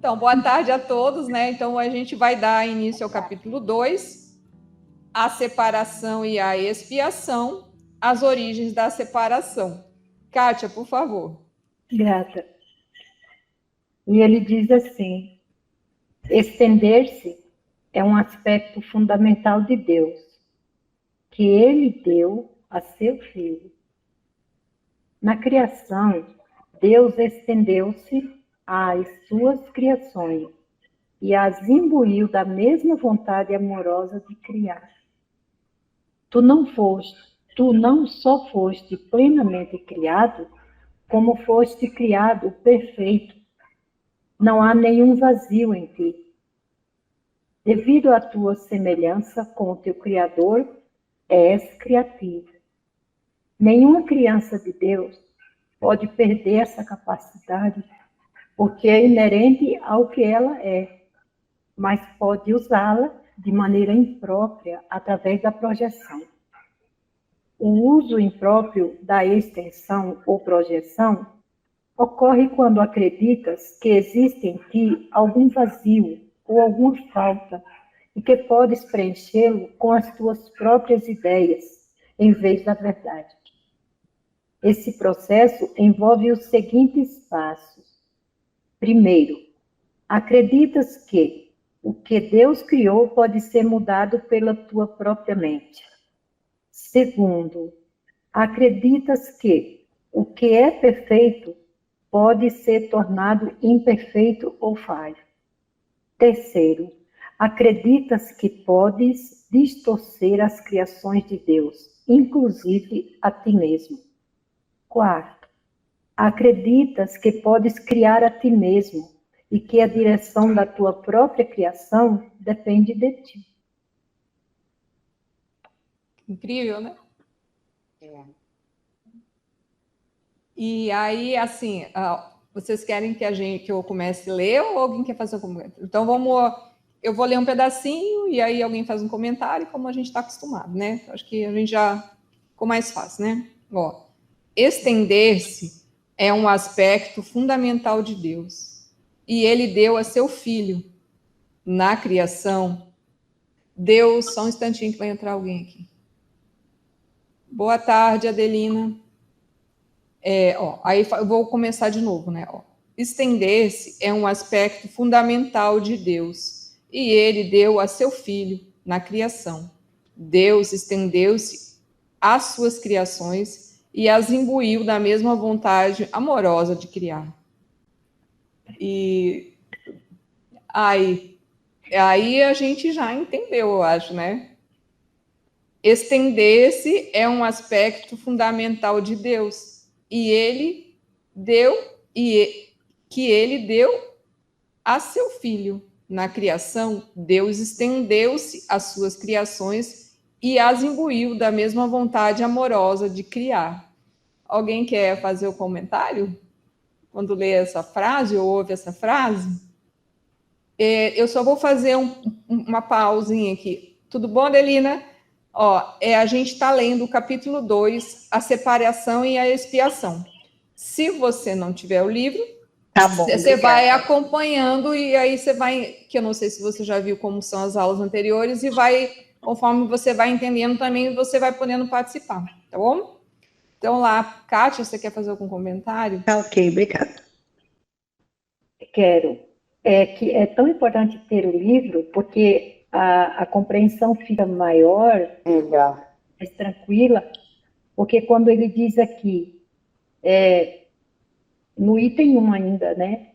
Então, boa tarde a todos, né? Então, a gente vai dar início ao capítulo 2, a separação e a expiação, as origens da separação. Kátia, por favor. Grata. E ele diz assim: estender-se é um aspecto fundamental de Deus, que ele deu a seu Filho. Na criação, Deus estendeu-se às suas criações e as imbuiu da mesma vontade amorosa de criar. Tu não só foste plenamente criado, como foste criado perfeito. Não há nenhum vazio em ti. Devido à tua semelhança com o teu Criador, és criativo. Nenhuma criança de Deus pode perder essa capacidade, porque é inerente ao que ela é, mas pode usá-la de maneira imprópria através da projeção. O uso impróprio da extensão ou projeção ocorre quando acreditas que existe em ti algum vazio ou alguma falta e que podes preenchê-lo com as tuas próprias ideias, em vez da verdade. Esse processo envolve os seguintes passos. Primeiro, acreditas que o que Deus criou pode ser mudado pela tua própria mente. Segundo, acreditas que o que é perfeito pode ser tornado imperfeito ou falho. Terceiro, acreditas que podes distorcer as criações de Deus, inclusive a ti mesmo. Quarto, acreditas que podes criar a ti mesmo e que a direção da tua própria criação depende de ti. Incrível, né? E aí, assim, vocês querem que eu comece a ler ou alguém quer fazer um comentário? Então, eu vou ler um pedacinho e aí alguém faz um comentário, como a gente está acostumado, né? Acho que a gente já ficou mais fácil, né? Ó, estender-se é um aspecto fundamental de Deus e ele deu a seu filho na criação. Deus, só um instantinho que vai entrar alguém aqui. Boa tarde, Adelina. Aí eu vou começar de novo, né? Estender-se é um aspecto fundamental de Deus e ele deu a seu filho na criação. Deus estendeu-se às suas criações e as imbuiu da mesma vontade amorosa de criar. E aí a gente já entendeu, eu acho, né? Estender-se é um aspecto fundamental de Deus e ele deu a seu filho na criação. Deus estendeu-se às suas criações e as imbuiu da mesma vontade amorosa de criar. Alguém quer fazer o comentário quando lê essa frase ou ouve essa frase? Eu só vou fazer uma pausinha aqui. Tudo bom, Adelina? A gente está lendo o capítulo 2, a separação e a expiação. Se você não tiver o livro, tá bom, você vai acompanhando e aí você vai, que eu não sei se você já viu como são as aulas anteriores, e vai, conforme você vai entendendo também, você vai podendo participar, tá bom? Então lá, Kátia, você quer fazer algum comentário? Tá ok, obrigada. Quero. Que é tão importante ter o livro, porque a compreensão fica maior, mais tranquila, porque quando ele diz aqui, no item 1 ainda, né?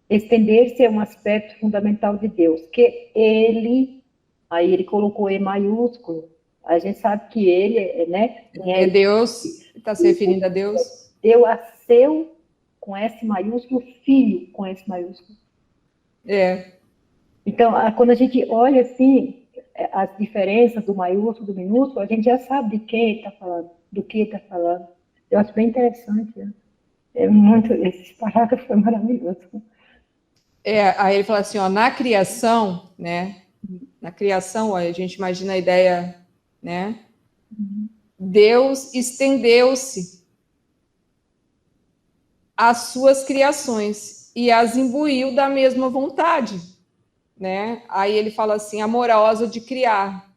Estender-se é um aspecto fundamental de Deus, que ele, aí ele colocou E maiúsculo, a gente sabe que ele, né? É Deus, está se referindo a Deus. Deu a seu, com S maiúsculo, filho, com S maiúsculo. Então, quando a gente olha assim, as diferenças do maiúsculo, do minúsculo, a gente já sabe de quem está falando, do que está falando. Eu acho bem interessante, né? Esse parágrafo foi maravilhoso. Aí ele fala assim, na criação, né? Na criação, a gente imagina a ideia, né? Deus estendeu-se às suas criações e as imbuiu da mesma vontade, né? Aí ele fala assim, amorosa de criar,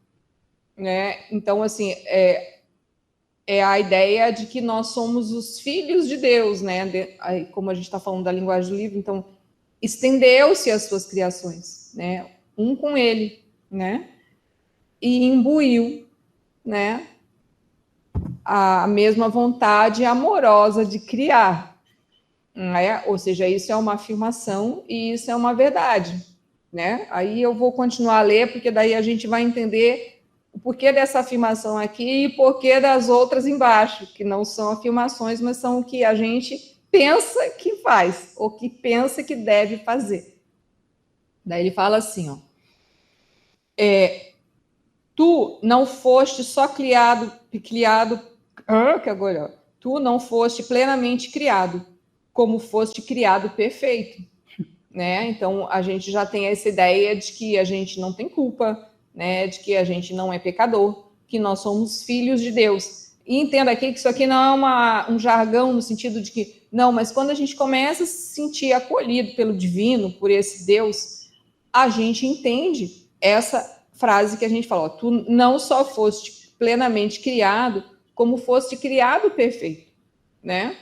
né? Então, assim, é a ideia de que nós somos os filhos de Deus, né? Aí, como a gente está falando da linguagem do livro, então, estendeu-se as suas criações, né? Um com ele, né? E imbuiu, né? A mesma vontade amorosa de criar, né? Ou seja, isso é uma afirmação e isso é uma verdade, né? Aí eu vou continuar a ler, porque daí a gente vai entender o porquê dessa afirmação aqui e o porquê das outras embaixo, que não são afirmações, mas são o que a gente pensa que faz, ou que pensa que deve fazer. Daí ele fala assim, ó, tu não foste só criado, que agora, ó, tu não foste plenamente criado, como foste criado perfeito, né? Então a gente já tem essa ideia de que a gente não tem culpa, né? De que a gente não é pecador, que nós somos filhos de Deus. E entenda aqui que isso aqui não é um jargão no sentido de que, não, mas quando a gente começa a se sentir acolhido pelo divino, por esse Deus, a gente entende essa frase que a gente falou, ó, tu não só foste plenamente criado, como foste criado perfeito, né?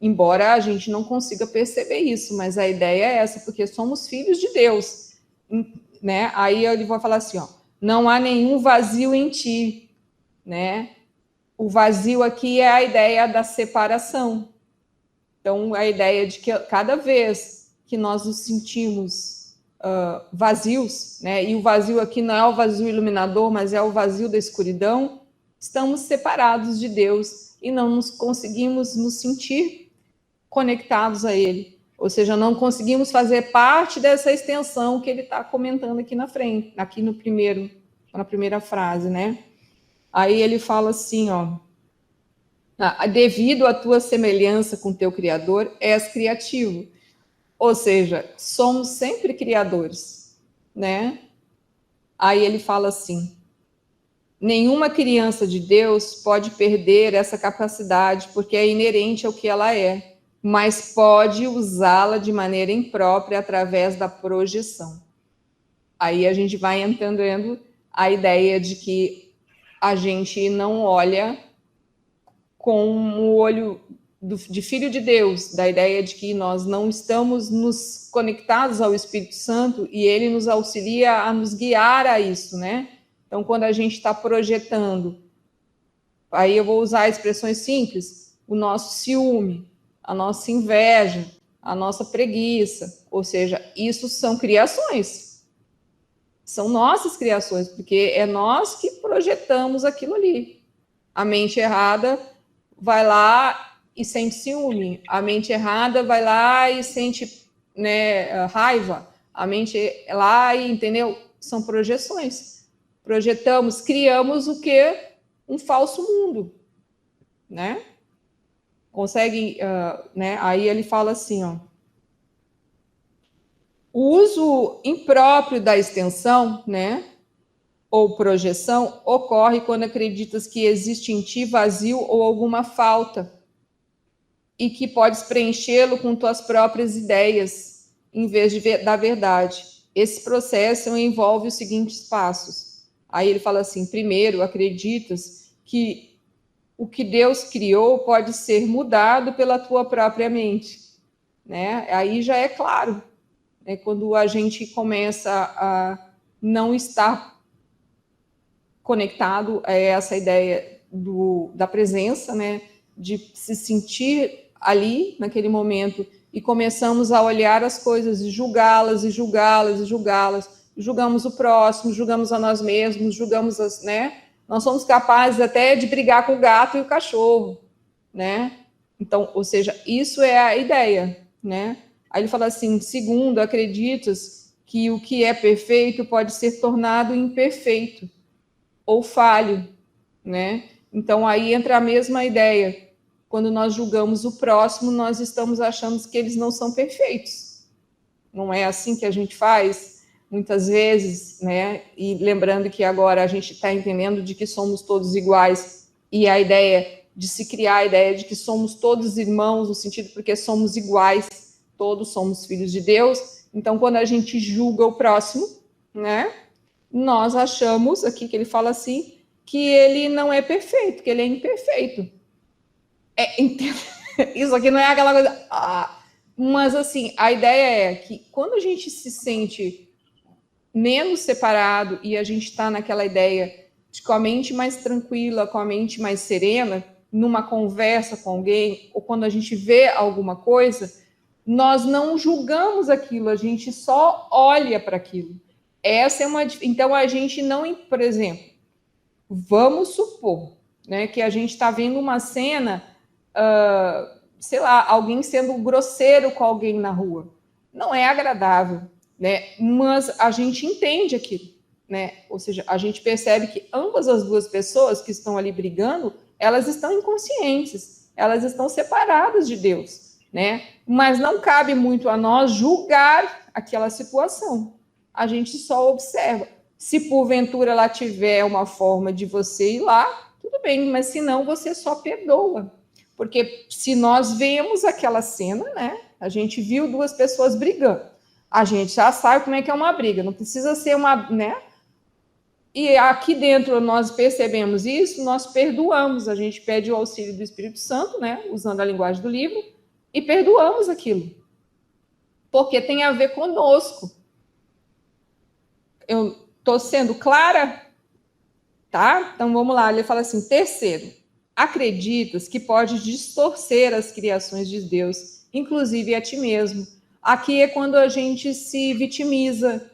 Embora a gente não consiga perceber isso, mas a ideia é essa, porque somos filhos de Deus, né? Aí ele vai falar assim, ó, não há nenhum vazio em ti, né? O vazio aqui é a ideia da separação. Então, a ideia de que cada vez que nós nos sentimos vazios, né? E o vazio aqui não é o vazio iluminador, mas é o vazio da escuridão, estamos separados de Deus e não nos conseguimos nos sentir conectados a ele, ou seja, não conseguimos fazer parte dessa extensão que ele está comentando aqui na frente, aqui na primeira frase, né? Aí ele fala assim, ó, devido à tua semelhança com teu Criador, és criativo, ou seja, somos sempre criadores, né? Aí ele fala assim, nenhuma criança de Deus pode perder essa capacidade, porque é inerente ao que ela é, mas pode usá-la de maneira imprópria através da projeção. Aí a gente vai entendendo a ideia de que a gente não olha com o olho de filho de Deus, da ideia de que nós não estamos nos conectados ao Espírito Santo e ele nos auxilia a nos guiar a isso, né? Então, quando a gente está projetando, aí eu vou usar expressões simples, o nosso ciúme, a nossa inveja, a nossa preguiça, ou seja, isso são criações, são nossas criações, porque é nós que projetamos aquilo ali. A mente errada vai lá e sente ciúme, a mente errada vai lá e sente, né, raiva, a mente lá e, entendeu? São projeções. Projetamos, criamos o quê? Um falso mundo, né? Consegue, né? Aí ele fala assim, ó, o uso impróprio da extensão, né, ou projeção, ocorre quando acreditas que existe em ti vazio ou alguma falta e que podes preenchê-lo com tuas próprias ideias, em vez da verdade. Esse processo envolve os seguintes passos. Aí ele fala assim, primeiro, acreditas que o que Deus criou pode ser mudado pela tua própria mente, né? Aí já é claro, né? Quando a gente começa a não estar conectado a essa ideia da presença, né? De se sentir ali, naquele momento, e começamos a olhar as coisas e julgá-las, e julgá-las, e julgá-las, julgamos o próximo, julgamos a nós mesmos, julgamos as, né? Nós somos capazes até de brigar com o gato e o cachorro, né? Então, ou seja, isso é a ideia, né? Aí ele fala assim, segundo, acreditas que o que é perfeito pode ser tornado imperfeito ou falho, né? Então, aí entra a mesma ideia. Quando nós julgamos o próximo, nós estamos achando que eles não são perfeitos. Não é assim que a gente faz? Muitas vezes, né? E lembrando que agora a gente está entendendo de que somos todos iguais e a ideia de se criar a ideia de que somos todos irmãos, no sentido porque somos iguais, todos somos filhos de Deus, então quando a gente julga o próximo, né, nós achamos, aqui que ele fala assim, que ele não é perfeito, que ele é imperfeito. Isso aqui não é aquela coisa... mas assim, a ideia é que quando a gente se sente menos separado e a gente está naquela ideia de com a mente mais tranquila, com a mente mais serena, numa conversa com alguém, ou quando a gente vê alguma coisa, nós não julgamos aquilo, a gente só olha para aquilo. Essa é uma... Então, a gente não... Por exemplo, vamos supor, né, que a gente está vendo uma cena, sei lá, alguém sendo grosseiro com alguém na rua. Não é agradável, né? Mas a gente entende aquilo, né? Ou seja, a gente percebe que ambas as duas pessoas que estão ali brigando, elas estão inconscientes, elas estão separadas de Deus, né? Mas não cabe muito a nós julgar aquela situação. A gente só observa. Se porventura ela tiver uma forma de você ir lá, tudo bem, mas se não, você só perdoa. Porque se nós vemos aquela cena, né? A gente viu duas pessoas brigando. A gente já sabe como é que é uma briga, não precisa ser uma, né? E aqui dentro nós percebemos isso, nós perdoamos, a gente pede o auxílio do Espírito Santo, né? Usando a linguagem do livro, e perdoamos aquilo. Porque tem a ver conosco. Eu estou sendo clara? Tá? Então vamos lá, ele fala assim, terceiro, acreditas que pode distorcer as criações de Deus, inclusive a ti mesmo. Aqui é quando a gente se vitimiza,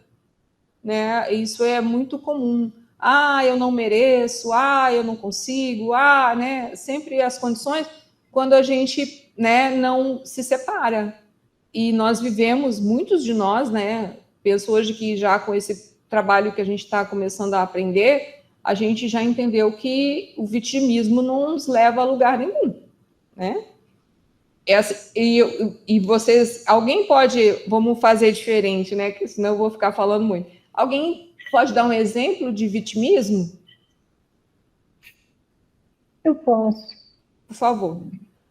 né? Isso é muito comum. Eu não mereço, eu não consigo, né? Sempre as condições, quando a gente, né, não se separa. E nós vivemos, muitos de nós, né? Penso hoje que já com esse trabalho que a gente está começando a aprender, a gente já entendeu que o vitimismo não nos leva a lugar nenhum, né? E vocês, alguém pode, vamos fazer diferente, né? Que senão eu vou ficar falando muito. Alguém pode dar um exemplo de vitimismo? Eu posso. Por favor.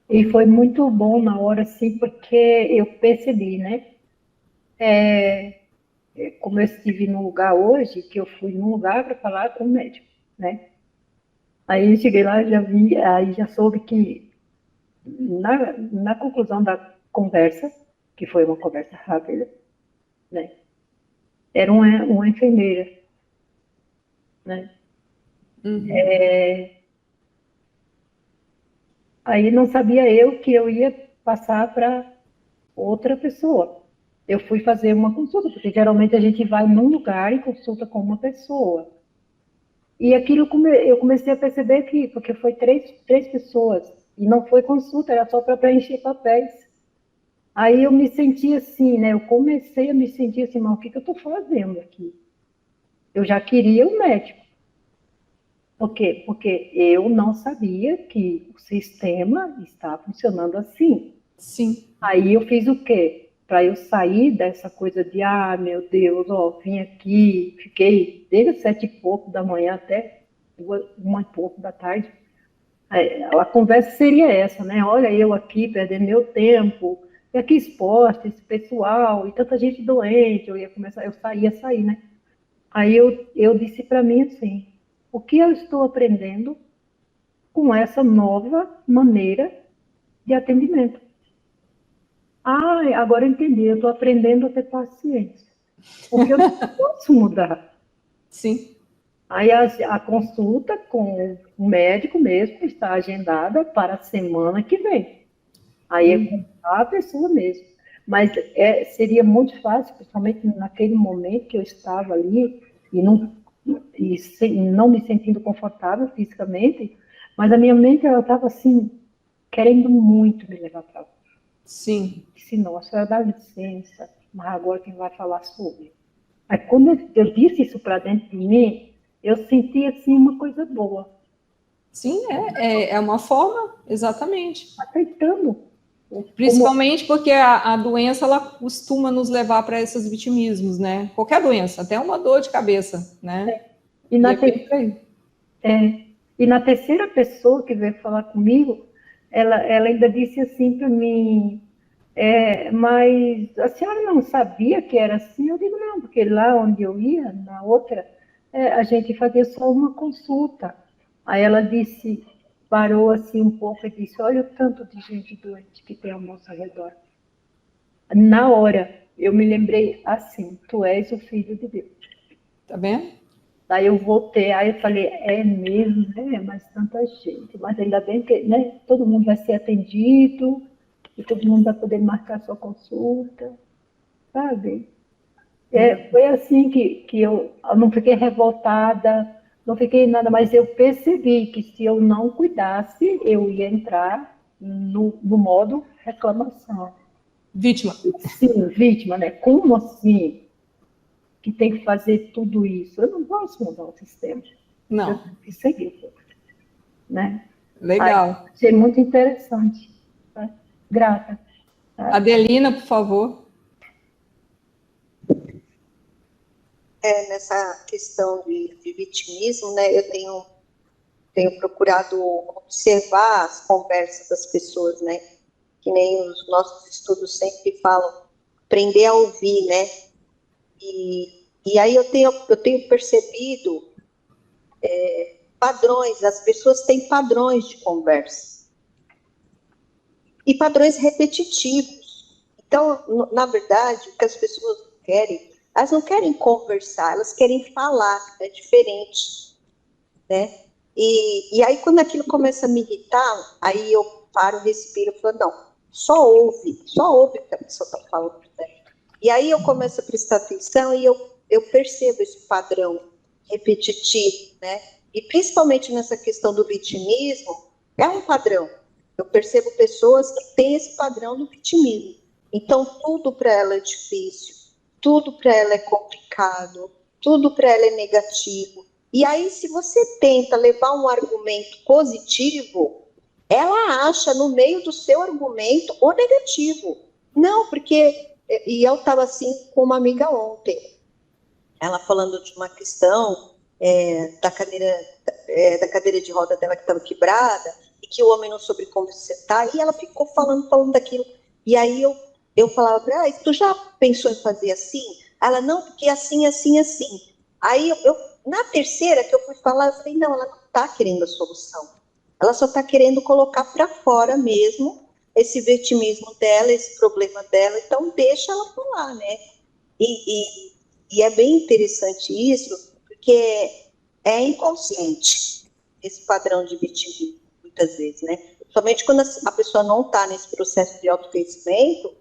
E foi muito bom na hora, assim, porque eu percebi, né? Como eu estive num lugar hoje, que eu fui num lugar para falar com o médico, né? Aí eu cheguei lá, já vi, aí já soube que na conclusão da conversa, que foi uma conversa rápida, né? Era uma enfermeira, né? Uhum. Aí não sabia eu que eu ia passar para outra pessoa. Eu fui fazer uma consulta, porque geralmente a gente vai num lugar e consulta com uma pessoa. E aquilo eu comecei a perceber que, porque foi três pessoas, e não foi consulta, era só para preencher papéis. Aí eu me senti assim, né? Eu comecei a me sentir assim, mas o que eu estou fazendo aqui? Eu já queria o médico. Por quê? Porque eu não sabia que o sistema está funcionando assim. Sim. Aí eu fiz o quê? Para eu sair dessa coisa de, meu Deus, vim aqui, fiquei desde as 7h pouco da manhã até 1h pouco da tarde. A conversa seria essa, né? Olha, eu aqui perdendo meu tempo, e aqui esporte, esse pessoal, e tanta gente doente, eu ia sair, né? Aí eu disse para mim assim, o que eu estou aprendendo com essa nova maneira de atendimento? Agora eu entendi, eu estou aprendendo a ter paciência, porque eu não posso mudar. Sim. Aí a consulta com o médico mesmo está agendada para a semana que vem. Aí é com a pessoa mesmo. Mas seria muito fácil, principalmente naquele momento que eu estava ali e não me sentindo confortável fisicamente, mas a minha mente estava assim, querendo muito me levar para lá. Sim. Disse, nossa, dá licença, mas agora quem vai falar sobre? Aí quando eu disse isso para dentro de mim, eu senti assim uma coisa boa. Sim, é uma forma, exatamente. Aceitando. Principalmente porque a doença, ela costuma nos levar para esses vitimismos, né? Qualquer doença, até uma dor de cabeça, né? E na terceira pessoa que veio falar comigo, ela ainda disse assim para mim, Mas a senhora não sabia que era assim? Eu digo, não, porque lá onde eu ia, na outra, a gente fazia só uma consulta. Aí ela disse, parou assim um pouco e disse, olha o tanto de gente doente que tem ao nosso redor. Na hora, eu me lembrei assim, tu és o Filho de Deus. Tá vendo? Aí eu voltei, aí eu falei, é mesmo, né? Mas tanta gente. Mas ainda bem que, né, todo mundo vai ser atendido e todo mundo vai poder marcar sua consulta, sabe? Foi assim que eu não fiquei revoltada, não fiquei nada, mas eu percebi que se eu não cuidasse, eu ia entrar no modo reclamação. Vítima. Sim, vítima, né? Como assim? Que tem que fazer tudo isso? Eu não posso mudar o sistema. Não. Eu tenho que seguir, né? Legal. Aí, achei muito interessante. Tá? Grata. Tá? Adelina, por favor. Nessa questão de vitimismo, né, eu tenho procurado observar as conversas das pessoas, né, que nem os nossos estudos sempre falam, aprender a ouvir, né, e aí eu tenho percebido padrões, as pessoas têm padrões de conversa, e padrões repetitivos. Então, na verdade, o que as pessoas querem, elas não querem conversar, elas querem falar, é diferente, né? E aí, quando aquilo começa a me irritar, aí eu paro, respiro e falo, não, só ouve o que a pessoa está falando. Né? E aí eu começo a prestar atenção e eu percebo esse padrão repetitivo, né? E principalmente nessa questão do vitimismo, é um padrão. Eu percebo pessoas que têm esse padrão do vitimismo. Então, tudo para ela é difícil, tudo para ela é complicado, tudo para ela é negativo. E aí, se você tenta levar um argumento positivo, ela acha no meio do seu argumento o negativo. Não, porque... E eu estava assim com uma amiga ontem, ela falando de uma questão da cadeira de roda dela que estava quebrada, e que o homem não soube consertar, e ela ficou falando daquilo. E aí eu falava para ela, tu já pensou em fazer assim? Ela, não, porque assim, assim, assim. Aí na terceira que eu fui falar, eu falei, não, ela não está querendo a solução. Ela só está querendo colocar para fora mesmo esse vitimismo dela, esse problema dela, então deixa ela falar, né? E é bem interessante isso, porque é inconsciente esse padrão de vitimismo, muitas vezes, né? Somente quando a pessoa não está nesse processo de autoconhecimento,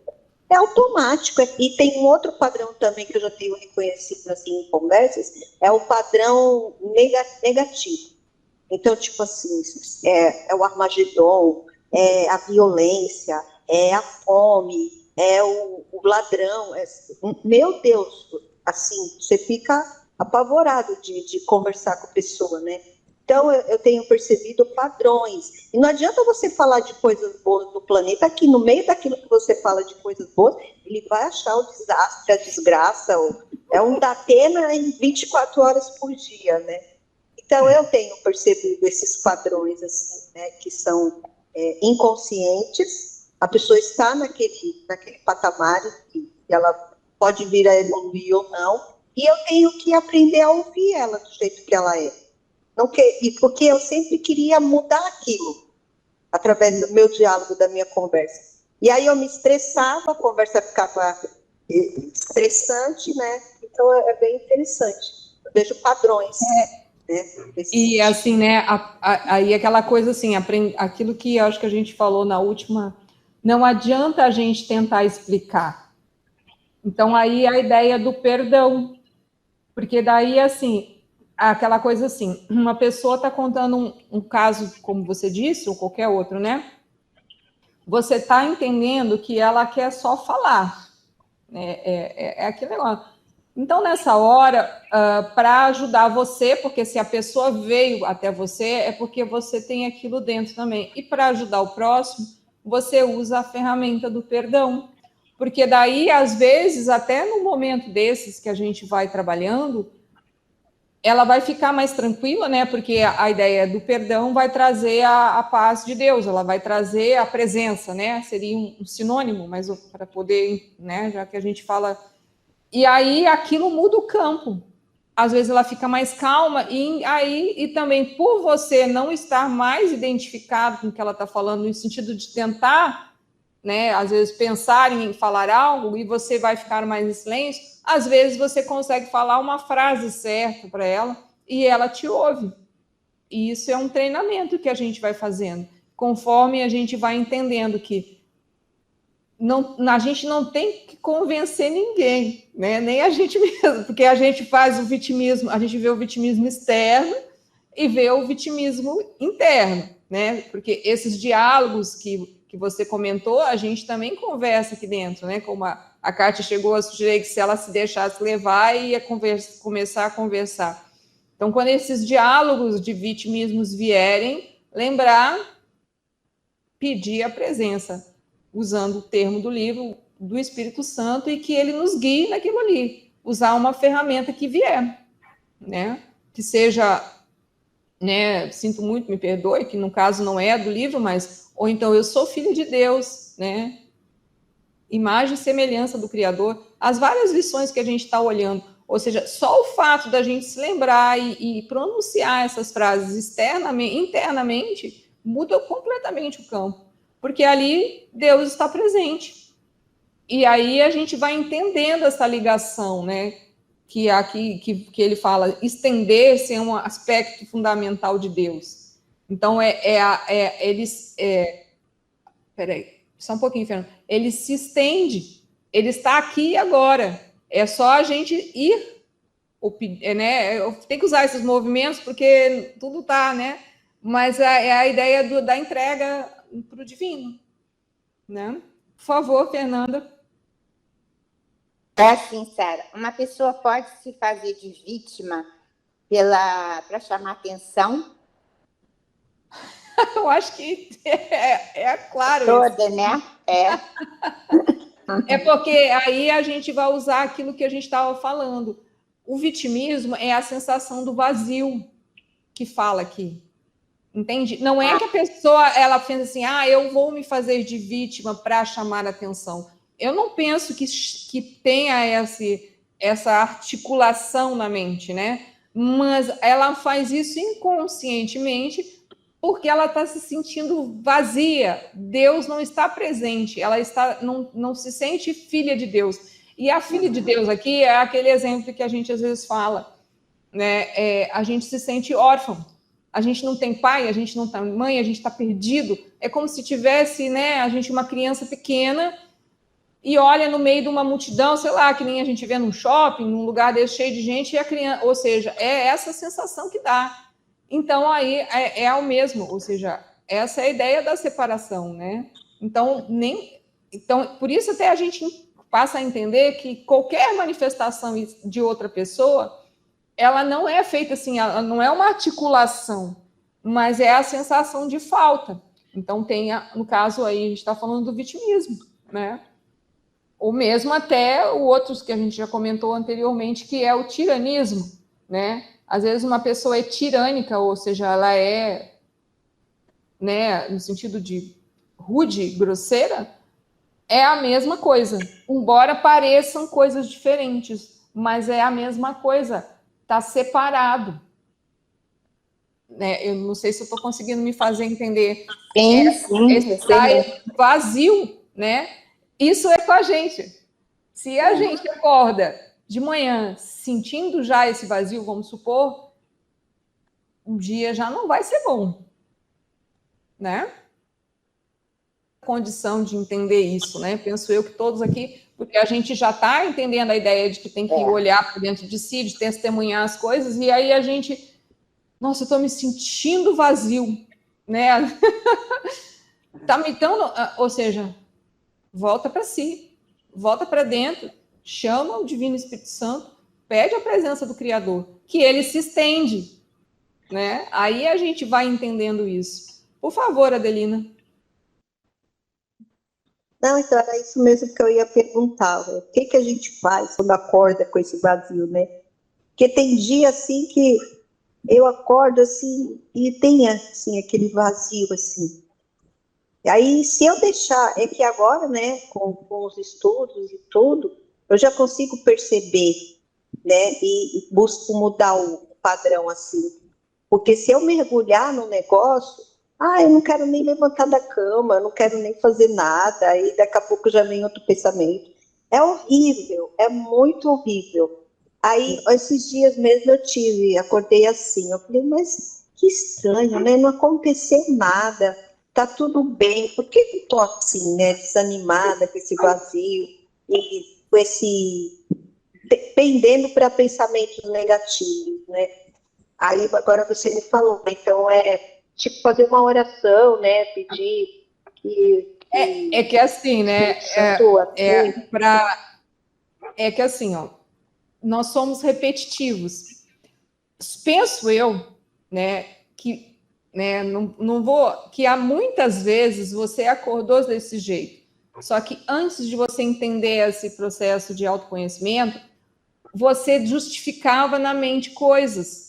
é automático. E tem um outro padrão também que eu já tenho reconhecido assim, em conversas, é o padrão negativo. Então, tipo assim, é o Armagedon, é a violência, é a fome, é o ladrão. Meu Deus, assim, você fica apavorado de conversar com a pessoa, né? Então, eu tenho percebido padrões. E não adianta você falar de coisas boas do planeta, que no meio daquilo que você fala de coisas boas, ele vai achar o desastre, a desgraça, é um Datena em 24 horas por dia, né? Então, eu tenho percebido esses padrões, assim, né, que são inconscientes. A pessoa está naquele patamar e ela pode vir a evoluir ou não, e eu tenho que aprender a ouvir ela do jeito que ela é. Porque eu sempre queria mudar aquilo, através do meu diálogo, da minha conversa. E aí eu me estressava, a conversa ficava estressante, né? Então, é bem interessante. Eu vejo padrões. Né? E assim, né, aí aquela coisa assim, aquilo que eu acho que a gente falou na última, não adianta a gente tentar explicar. Então aí a ideia do perdão, porque daí assim, aquela coisa assim, uma pessoa está contando um caso, como você disse, ou qualquer outro, né? Você está entendendo que ela quer só falar, é aquele negócio. Então, nessa hora, para ajudar você, porque se a pessoa veio até você, é porque você tem aquilo dentro também. E para ajudar o próximo, você usa a ferramenta do perdão. Porque daí, às vezes, até no momento desses que a gente vai trabalhando, ela vai ficar mais tranquila, né? Porque a ideia do perdão vai trazer a paz de Deus, ela vai trazer a presença, né? Seria um sinônimo, mas para poder, né? Já que a gente fala. E aí aquilo muda o campo. Às vezes ela fica mais calma, e também por você não estar mais identificado com o que ela está falando, no sentido de tentar, né, às vezes pensar em falar algo e você vai ficar mais em silêncio, às vezes você consegue falar uma frase certa para ela e ela te ouve. E isso é um treinamento que a gente vai fazendo, conforme a gente vai entendendo que a gente não tem que convencer ninguém, né? Nem a gente mesmo, porque a gente faz o vitimismo, a gente vê o vitimismo externo e vê o vitimismo interno, né? Porque esses diálogos que você comentou, a gente também conversa aqui dentro, né? Como a Kátia chegou a sugerir que se ela se deixasse levar, ia começar a conversar. Então, quando esses diálogos de vitimismos vierem, lembrar, pedir a presença, usando o termo do livro, do Espírito Santo, e que ele nos guie naquilo ali. Usar uma ferramenta que vier, né? Que seja, né? Sinto muito, me perdoe, que no caso não é do livro, mas, ou então eu sou filho de Deus, né? Imagem e semelhança do Criador. As várias lições que a gente está olhando. Ou seja, só o fato da gente se lembrar e pronunciar essas frases internamente, muda completamente o campo. Porque ali Deus está presente. E aí a gente vai entendendo essa ligação, né? Que aqui que ele fala, estender-se é um aspecto fundamental de Deus. Então, peraí, só um pouquinho, Fernando. Ele se estende, ele está aqui e agora. É só a gente ir, né? Tem que usar esses movimentos, porque tudo está, né? Mas é a ideia da entrega para o divino, né? Por favor, Fernanda. É assim, Sara, uma pessoa pode se fazer de vítima para chamar atenção? Eu acho que é claro toda, isso. Né? É. É porque aí a gente vai usar aquilo que a gente estava falando. O vitimismo é a sensação do vazio que fala aqui. Entende? Não é que a pessoa ela pensa assim, eu vou me fazer de vítima para chamar atenção. Eu não penso que tenha essa articulação na mente, né? Mas ela faz isso inconscientemente porque ela está se sentindo vazia. Deus não está presente. Ela não se sente filha de Deus. E a filha de Deus aqui é aquele exemplo que a gente às vezes fala, né? A gente se sente órfão. A gente não tem pai, a gente não tem mãe, a gente está perdido. É como se tivesse, né, a gente uma criança pequena e olha no meio de uma multidão, sei lá, que nem a gente vê num shopping, num lugar desse cheio de gente, e a criança, ou seja, é essa sensação que dá. Então, aí é o mesmo, ou seja, essa é a ideia da separação, né? Então, por isso até a gente passa a entender que qualquer manifestação de outra pessoa, ela não é feita assim, ela não é uma articulação, mas é a sensação de falta. Então, no caso aí, a gente está falando do vitimismo, né? Ou mesmo até o outro que a gente já comentou anteriormente, que é o tiranismo, né? Às vezes uma pessoa é tirânica, ou seja, ela é, né, no sentido de rude, grosseira, é a mesma coisa. Embora pareçam coisas diferentes, mas é a mesma coisa. Está separado. Né? Eu não sei se eu estou conseguindo me fazer entender. Sim, está vazio, né? Isso é com a gente. Se a gente acorda de manhã sentindo já esse vazio, vamos supor, um dia já não vai ser bom, né? Condição de entender isso, né? Penso eu que todos aqui, porque a gente já está entendendo a ideia de que tem que olhar para dentro de si, de testemunhar as coisas, e aí a gente, nossa, eu estou me sentindo vazio, né? Ou seja, volta para si, volta para dentro, chama o Divino Espírito Santo, pede a presença do Criador, que ele se estende, né? Aí a gente vai entendendo isso. Por favor, Adelina. Não, então era isso mesmo que eu ia perguntar. O que a gente faz quando acorda com esse vazio, né? Porque tem dia, assim, que eu acordo, assim, e tem, assim, aquele vazio, assim. E aí, se eu deixar, é que agora, né, com os estudos e tudo, eu já consigo perceber, né, e busco mudar o padrão, assim. Porque se eu mergulhar no negócio, eu não quero nem levantar da cama, eu não quero nem fazer nada, aí daqui a pouco já vem outro pensamento. É horrível, é muito horrível. Aí, esses dias mesmo acordei assim, eu falei, mas que estranho, né? Não aconteceu nada, tá tudo bem, por que eu tô assim, né? Desanimada, com esse vazio, e com esse pendendo para pensamentos negativos, né? Aí agora você me falou, então tipo fazer uma oração, né? Pedir É que assim, né? É que assim, ó, nós somos repetitivos. Penso eu, né, que não vou, que há muitas vezes você acordou desse jeito. Só que antes de você entender esse processo de autoconhecimento, você justificava na mente coisas.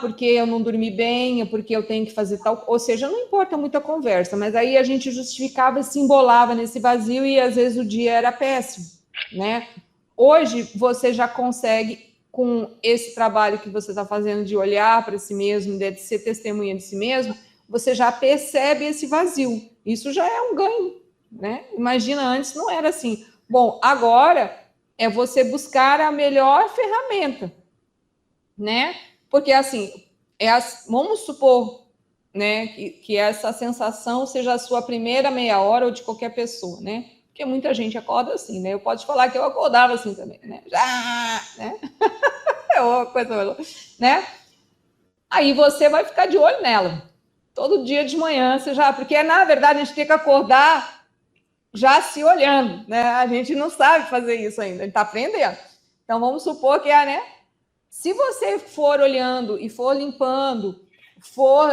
Porque eu não dormi bem, porque eu tenho que fazer tal. Ou seja, não importa muito a conversa, mas aí a gente justificava e se embolava nesse vazio e às vezes o dia era péssimo, né? Hoje você já consegue, com esse trabalho que você está fazendo de olhar para si mesmo, de ser testemunha de si mesmo, você já percebe esse vazio. Isso já é um ganho, né? Imagina, antes não era assim. Bom, agora é você buscar a melhor ferramenta, né? Porque assim, vamos supor, né, que essa sensação seja a sua primeira meia hora ou de qualquer pessoa, né? Porque muita gente acorda assim, né? Eu posso falar que eu acordava assim também, né? Já, né? É uma coisa, né? Aí você vai ficar de olho nela. Todo dia de manhã, porque na verdade a gente tem que acordar já se olhando, né? A gente não sabe fazer isso ainda, a gente está aprendendo. Então vamos supor que né? Se você for olhando e for limpando, for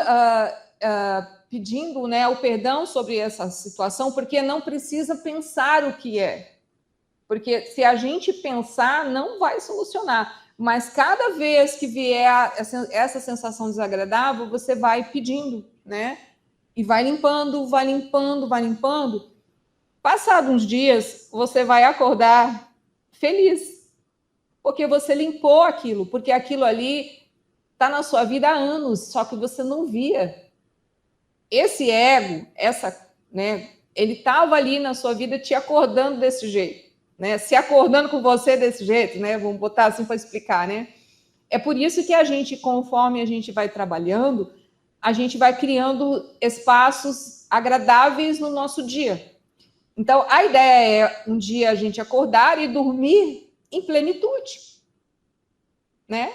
pedindo, né, o perdão sobre essa situação, porque não precisa pensar o que é. Porque se a gente pensar, não vai solucionar. Mas cada vez que vier essa sensação desagradável, você vai pedindo, né? E vai limpando, vai limpando, vai limpando. Passados uns dias, você vai acordar feliz, porque você limpou aquilo, porque aquilo ali está na sua vida há anos, só que você não via. Esse ego, né, ele estava ali na sua vida te acordando desse jeito, né? Se acordando com você desse jeito, né? Vamos botar assim para explicar, né? É por isso que a gente, conforme a gente vai trabalhando, a gente vai criando espaços agradáveis no nosso dia. Então, a ideia é um dia a gente acordar e dormir em plenitude, né?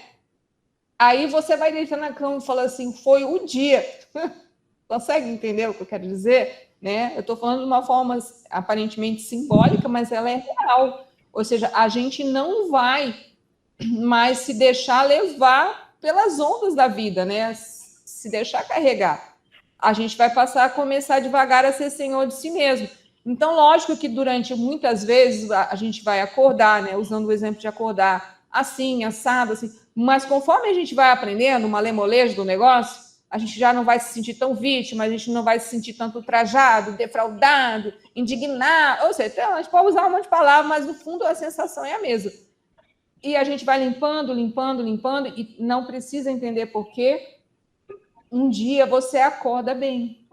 Aí você vai deitar na cama e fala assim, foi o dia. Consegue entender o que eu quero dizer? Né? Eu estou falando de uma forma aparentemente simbólica, mas ela é real. Ou seja, a gente não vai mais se deixar levar pelas ondas da vida, né? Se deixar carregar. A gente vai passar a começar devagar a ser senhor de si mesmo. Então, lógico que durante muitas vezes a gente vai acordar, né? Usando o exemplo de acordar assim, assado, assim. Mas conforme a gente vai aprendendo, uma lemolejo do negócio, a gente já não vai se sentir tão vítima, a gente não vai se sentir tanto ultrajado, defraudado, indignado. Ou seja, a gente pode usar um monte de palavras, mas no fundo a sensação é a mesma. E a gente vai limpando, limpando, limpando, e não precisa entender por quê. Um dia você acorda bem.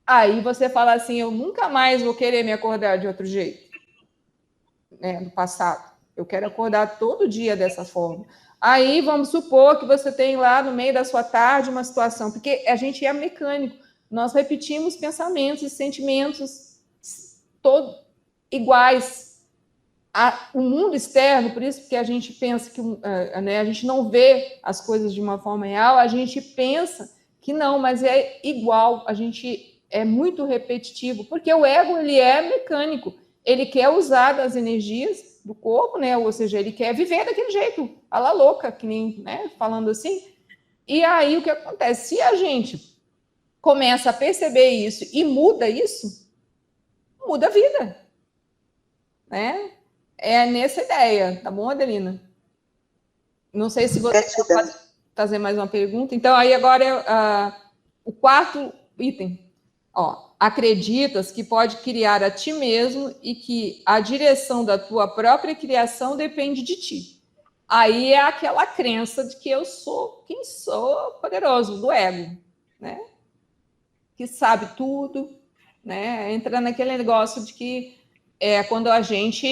Aí você fala assim, eu nunca mais vou querer me acordar de outro jeito, né, no passado. Eu quero acordar todo dia dessa forma. Aí vamos supor que você tem lá no meio da sua tarde uma situação, porque a gente é mecânico, nós repetimos pensamentos e sentimentos todos iguais. O mundo externo, por isso que a gente pensa que né, a gente não vê as coisas de uma forma real, a gente pensa que não, mas é igual, a gente é muito repetitivo, porque o ego ele é mecânico, ele quer usar das energias do corpo, né? Ou seja, ele quer viver daquele jeito, a la louca, que nem, né? Falando assim. E aí o que acontece? Se a gente começa a perceber isso e muda isso, muda a vida, né? É nessa ideia, tá bom, Adelina? Não sei se você quer fazer mais uma pergunta. Então, aí agora o quarto item. Ó, acreditas que pode criar a ti mesmo e que a direção da tua própria criação depende de ti. Aí é aquela crença de que eu sou quem sou, poderoso, do ego, né? Que sabe tudo, né? Entra naquele negócio de que quando a gente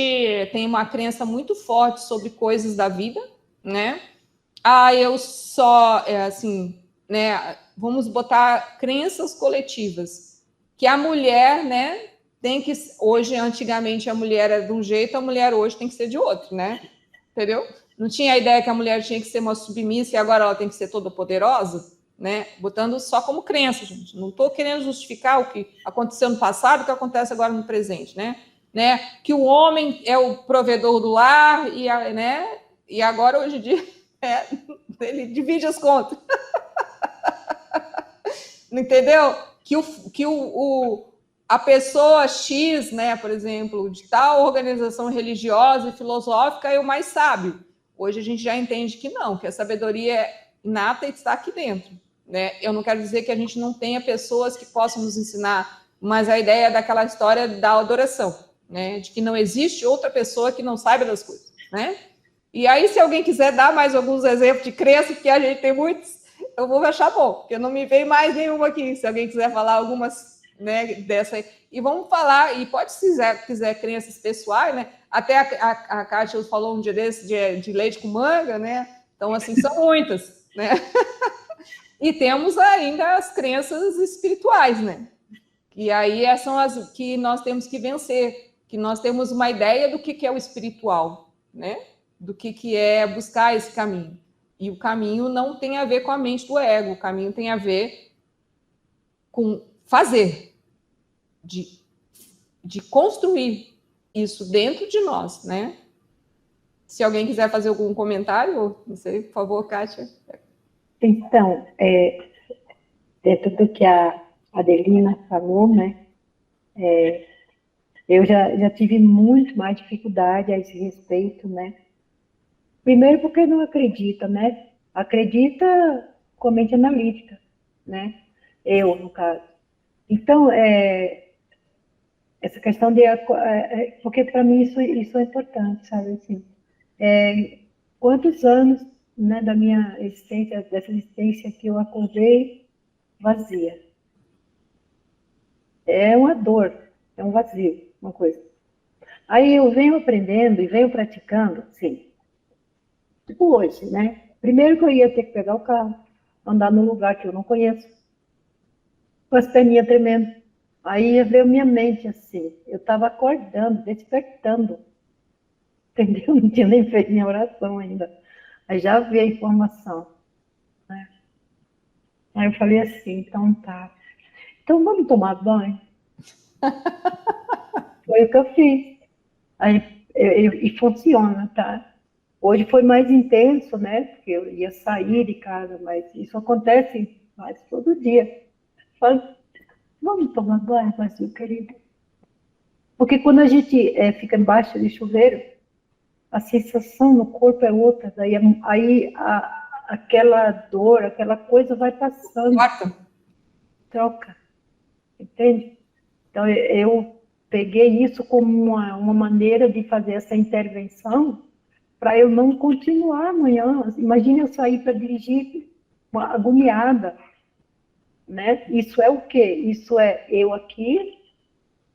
tem uma crença muito forte sobre coisas da vida, né? Eu só, assim, né? Vamos botar crenças coletivas. Que a mulher, né, tem que... Hoje, antigamente, a mulher era de um jeito, a mulher hoje tem que ser de outro, né? Entendeu? Não tinha a ideia que a mulher tinha que ser uma submissa e agora ela tem que ser toda poderosa, né? Botando só como crença, gente. Não estou querendo justificar o que aconteceu no passado e o que acontece agora no presente, né? Que o homem é o provedor do lar né? E agora, hoje em dia, ele divide as contas. Entendeu? A pessoa X, né, por exemplo, de tal organização religiosa e filosófica é o mais sábio. Hoje a gente já entende que não, que a sabedoria inata está aqui dentro, né? Eu não quero dizer que a gente não tenha pessoas que possam nos ensinar, mas a ideia daquela história da adoração, né? De que não existe outra pessoa que não saiba das coisas, né? E aí, se alguém quiser dar mais alguns exemplos de crença, porque a gente tem muitos, eu vou achar bom, porque não me veio mais nenhuma aqui. Se alguém quiser falar algumas, né, dessa aí. E vamos falar, e pode, se quiser crenças pessoais, né? Até a Kátia falou um dia desse de leite com manga, né? Então, assim, são muitas, né? E temos ainda as crenças espirituais, né? E aí são as que nós temos que vencer, que nós temos uma ideia do que é o espiritual, né? Do que é buscar esse caminho. E o caminho não tem a ver com a mente do ego, o caminho tem a ver com fazer, de construir isso dentro de nós, né? Se alguém quiser fazer algum comentário, não sei, por favor, Kátia. Então, dentro do que a Adelina falou, né? Eu já tive muito mais dificuldade a esse respeito, né? Primeiro porque não acredita, né? Acredita com a mente analítica, né? Eu, no caso. Então, essa questão de... porque para mim isso é importante, sabe? Assim, quantos anos, né, da minha existência, dessa existência que eu acordei vazia? É uma dor, é um vazio, uma coisa. Aí eu venho aprendendo e venho praticando, sim. Tipo hoje, né? Primeiro que eu ia ter que pegar o carro, andar num lugar que eu não conheço, com as perninhas tremendo. Aí veio minha mente assim, eu estava acordando, despertando, entendeu? Não tinha nem feito minha oração ainda. Aí já veio a informação, né? Aí eu falei assim, então tá. Então vamos tomar banho? Foi o que eu fiz. Aí, e funciona, tá? Hoje foi mais intenso, né? Porque eu ia sair de casa, mas isso acontece quase todo dia. Falo, vamos tomar banho, meu querido? Porque quando a gente fica embaixo de chuveiro, a sensação no corpo é outra. Daí, aquela dor, aquela coisa vai passando. Troca. Entende? Então, eu peguei isso como uma maneira de fazer essa intervenção para eu não continuar amanhã. Imagine eu sair para dirigir agoniada, né? Isso é o quê? Isso é eu aqui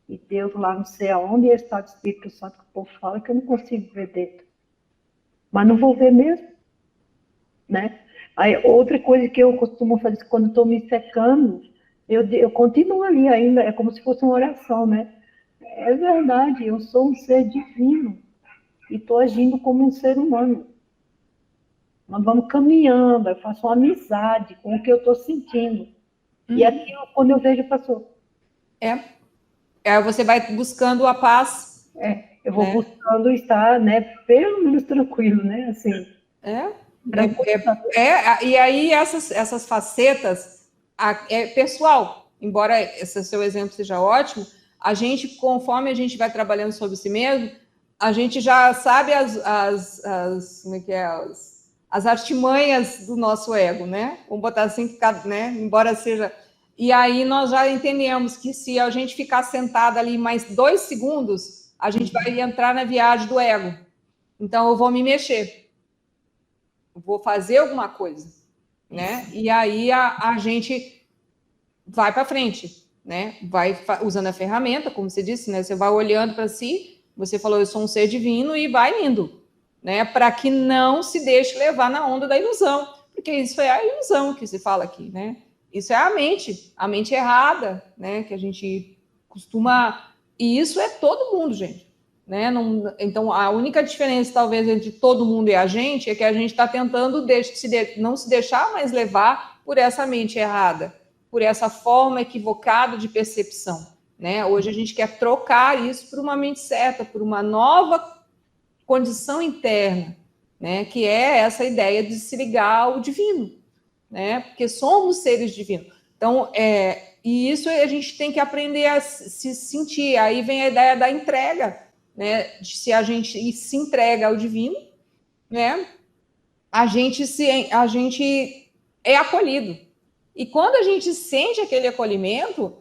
e Deus lá não sei aonde, e esse tal de Espírito Santo que o povo fala que eu não consigo ver dentro. Mas não vou ver mesmo, né? Aí, outra coisa que eu costumo fazer quando estou me secando, eu continuo ali ainda, é como se fosse uma oração, né? É verdade, eu sou um ser divino e estou agindo como um ser humano. Nós vamos caminhando, eu faço uma amizade com o que eu estou sentindo. E aqui, quando eu vejo, passou. Você vai buscando a paz. Eu vou buscando estar, né, pelo menos tranquilo, né? Assim. E aí, essas facetas, pessoal, embora esse seu exemplo seja ótimo, a gente, conforme a gente vai trabalhando sobre si mesmo, a gente já sabe como é que é, as artimanhas do nosso ego, né? Vamos botar assim, né? Embora seja... E aí nós já entendemos que se a gente ficar sentado ali mais 2 segundos, a gente vai entrar na viagem do ego. Então, eu vou me mexer. Eu vou fazer alguma coisa, né? E aí a gente vai para frente, né? Vai usando a ferramenta, como você disse, né? Você vai olhando para si, você falou, eu sou um ser divino, e vai indo, né? Para que não se deixe levar na onda da ilusão, porque isso é a ilusão que se fala aqui, né? Isso é a mente errada, né? Que a gente costuma... E isso é todo mundo, gente, né? Não... Então, a única diferença, talvez, entre todo mundo e a gente é que a gente está tentando não se deixar mais levar por essa mente errada, por essa forma equivocada de percepção, né? Hoje a gente quer trocar isso por uma mente certa, por uma nova condição interna, né? Que é essa ideia de se ligar ao divino, né? Porque somos seres divinos. Então, e isso a gente tem que aprender a se sentir. Aí vem a ideia da entrega, né? Se a gente se entrega ao divino, né? A gente é acolhido. E quando a gente sente aquele acolhimento,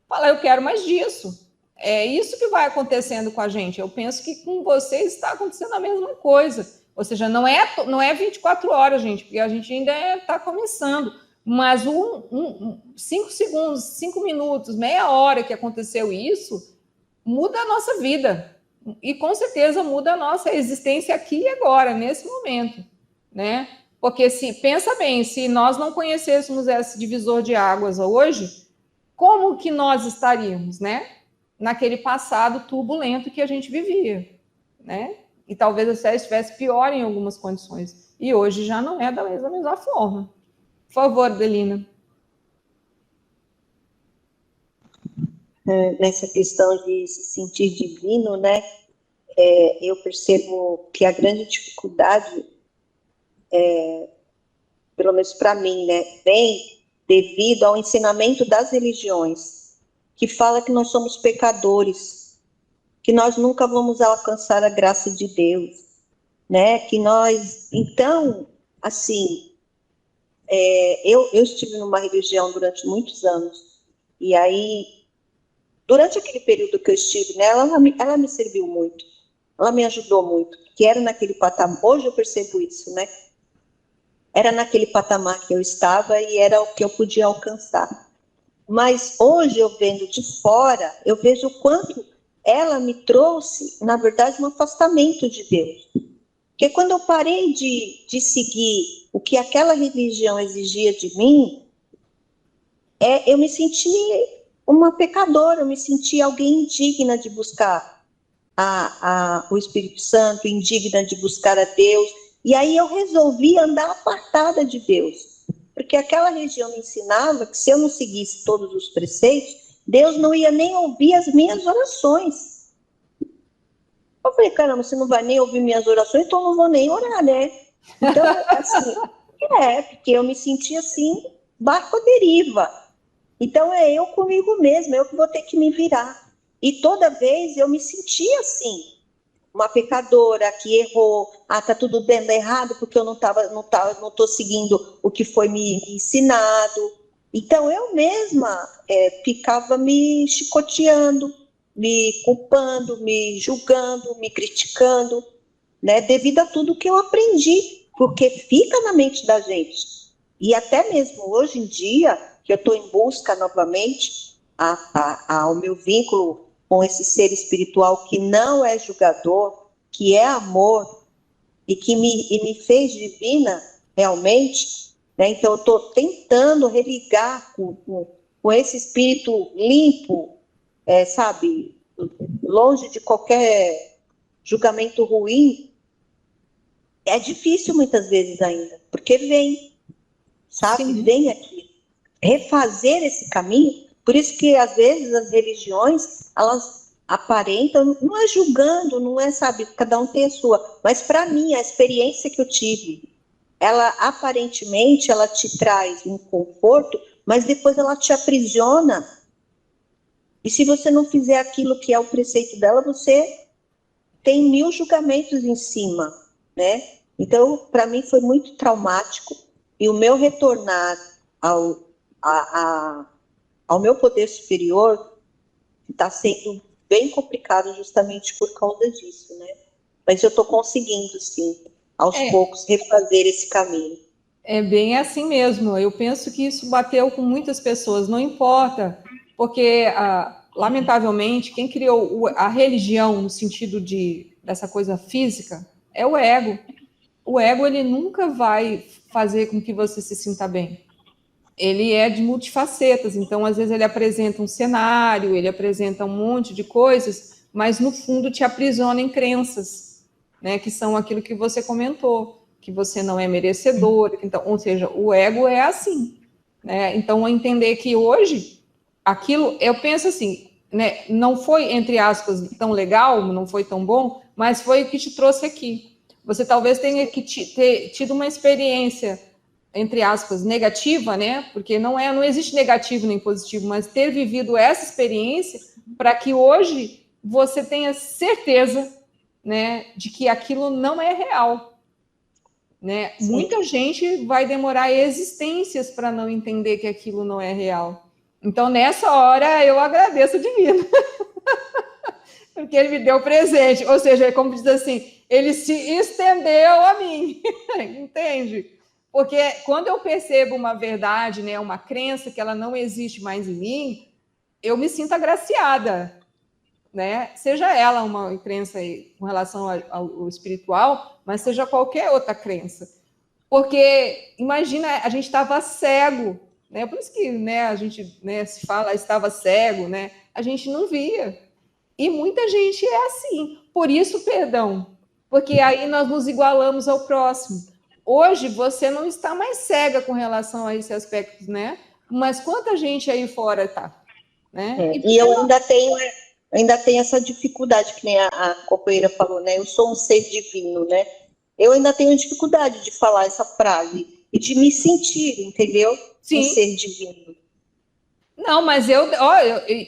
fala, eu quero mais disso. É isso que vai acontecendo com a gente. Eu penso que com vocês está acontecendo a mesma coisa. Ou seja, não é 24 horas, gente, porque a gente ainda está começando. Mas 5 segundos, 5 minutos, meia hora que aconteceu isso, muda a nossa vida. E com certeza muda a nossa existência aqui e agora, nesse momento, né? Porque pensa bem, se nós não conhecêssemos esse divisor de águas hoje, como que nós estaríamos, né? Naquele passado turbulento que a gente vivia, né? E talvez até estivesse pior em algumas condições. E hoje já não é da mesma forma. Por favor, Adelina. Nessa questão de se sentir divino, né? Eu percebo que a grande dificuldade, pelo menos para mim, né, vem devido ao ensinamento das religiões, que fala que nós somos pecadores, que nós nunca vamos alcançar a graça de Deus, né? Que nós, então, assim, eu estive numa religião durante muitos anos, e aí, durante aquele período que eu estive nela, ela me serviu muito, ela me ajudou muito, que era naquele patamar, hoje eu percebo isso, né? Era naquele patamar que eu estava e era o que eu podia alcançar. Mas hoje, eu vendo de fora, eu vejo o quanto ela me trouxe, na verdade, um afastamento de Deus. Porque quando eu parei de seguir o que aquela religião exigia de mim, eu me senti uma pecadora, eu me senti alguém indigna de buscar o Espírito Santo, indigna de buscar a Deus. E aí eu resolvi andar apartada de Deus. Porque aquela religião me ensinava que se eu não seguisse todos os preceitos, Deus não ia nem ouvir as minhas orações. Eu falei, caramba, você não vai nem ouvir minhas orações, então eu não vou nem orar, né? Então, assim, porque eu me senti assim, barco à deriva. Então é eu comigo mesma, eu que vou ter que me virar. E toda vez eu me sentia assim, uma pecadora que errou, tá tudo dando errado porque eu não estou seguindo o que foi me ensinado. Então eu mesma ficava me chicoteando, me culpando, me julgando, me criticando, né, devido a tudo que eu aprendi, porque fica na mente da gente. E até mesmo hoje em dia, que eu estou em busca novamente ao meu vínculo com esse ser espiritual que não é julgador, que é amor, e que me fez divina realmente, né? Então eu estou tentando religar com esse espírito limpo, sabe, longe de qualquer julgamento ruim. É difícil muitas vezes ainda, porque vem, sabe, Sim. Vem aqui. Refazer esse caminho, por isso que às vezes as religiões, elas aparentam, não é julgando, não é, sabe, cada um tem a sua, mas para mim, a experiência que eu tive, ela aparentemente, ela te traz um conforto, mas depois ela te aprisiona, e se você não fizer aquilo que é o preceito dela, você tem 1000 julgamentos em cima, né? Então, para mim foi muito traumático, e o meu retornar ao meu poder superior está sendo bem complicado justamente por causa disso, né? Mas eu estou conseguindo, sim, aos poucos, refazer esse caminho. É bem assim mesmo. Eu penso que isso bateu com muitas pessoas, não importa, porque, lamentavelmente, quem criou a religião no sentido dessa coisa física é o ego. O ego, ele nunca vai fazer com que você se sinta bem. Ele é de multifacetas, então, às vezes, ele apresenta um cenário, ele apresenta um monte de coisas, mas, no fundo, te aprisiona em crenças, né, que são aquilo que você comentou, que você não é merecedor, então, ou seja, o ego é assim, né? Então, entender que hoje, aquilo, eu penso assim, né, não foi, entre aspas, tão legal, não foi tão bom, mas foi o que te trouxe aqui. Você talvez tenha que ter tido uma experiência, entre aspas, negativa, né? Porque não existe negativo nem positivo, mas ter vivido essa experiência para que hoje você tenha certeza, né, de que aquilo não é real, né? Sim. Muita gente vai demorar existências para não entender que aquilo não é real. Então, nessa hora, eu agradeço o divino, porque ele me deu presente, ou seja, como diz assim, ele se estendeu a mim, entende? Porque quando eu percebo uma verdade, né, uma crença que ela não existe mais em mim, eu me sinto agraciada, né? Seja ela uma crença com relação ao espiritual, mas seja qualquer outra crença. Porque, imagina, a gente estava cego, né? Por isso que, né, a gente, né, se fala estava cego, né? A gente não via. E muita gente é assim. Por isso, perdão, porque aí nós nos igualamos ao próximo. Hoje, você não está mais cega com relação a esse aspecto, né? Mas quanta gente aí fora está, né? E eu ainda tenho essa dificuldade, que nem a companheira falou, né? Eu sou um ser divino, né? Eu ainda tenho dificuldade de falar essa frase e de me sentir, entendeu? Sim. Um ser divino. Não, mas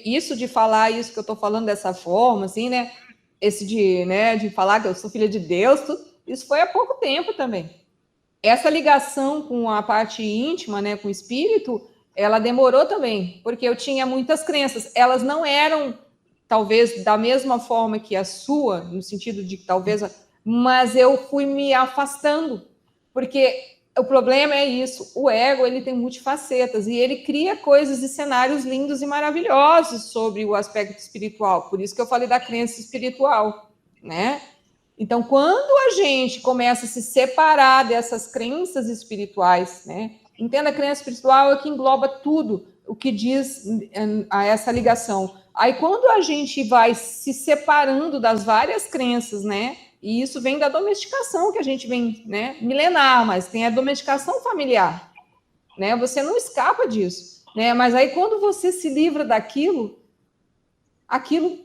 isso de falar isso que eu estou falando dessa forma, assim, né? Esse de falar que eu sou filha de Deus, isso foi há pouco tempo também. Essa ligação com a parte íntima, né, com o espírito, ela demorou também, porque eu tinha muitas crenças. Elas não eram, talvez, da mesma forma que a sua, no sentido de que talvez, mas eu fui me afastando, porque o problema é isso, o ego, ele tem multifacetas, e ele cria coisas e cenários lindos e maravilhosos sobre o aspecto espiritual, por isso que eu falei da crença espiritual, né? Então, quando a gente começa a se separar dessas crenças espirituais, né? Entenda, a crença espiritual é que engloba tudo o que diz a essa ligação. Aí, quando a gente vai se separando das várias crenças, né? E isso vem da domesticação que a gente vem, né? Milenar, mas tem a domesticação familiar, né? Você não escapa disso, né? Mas aí, quando você se livra daquilo, aquilo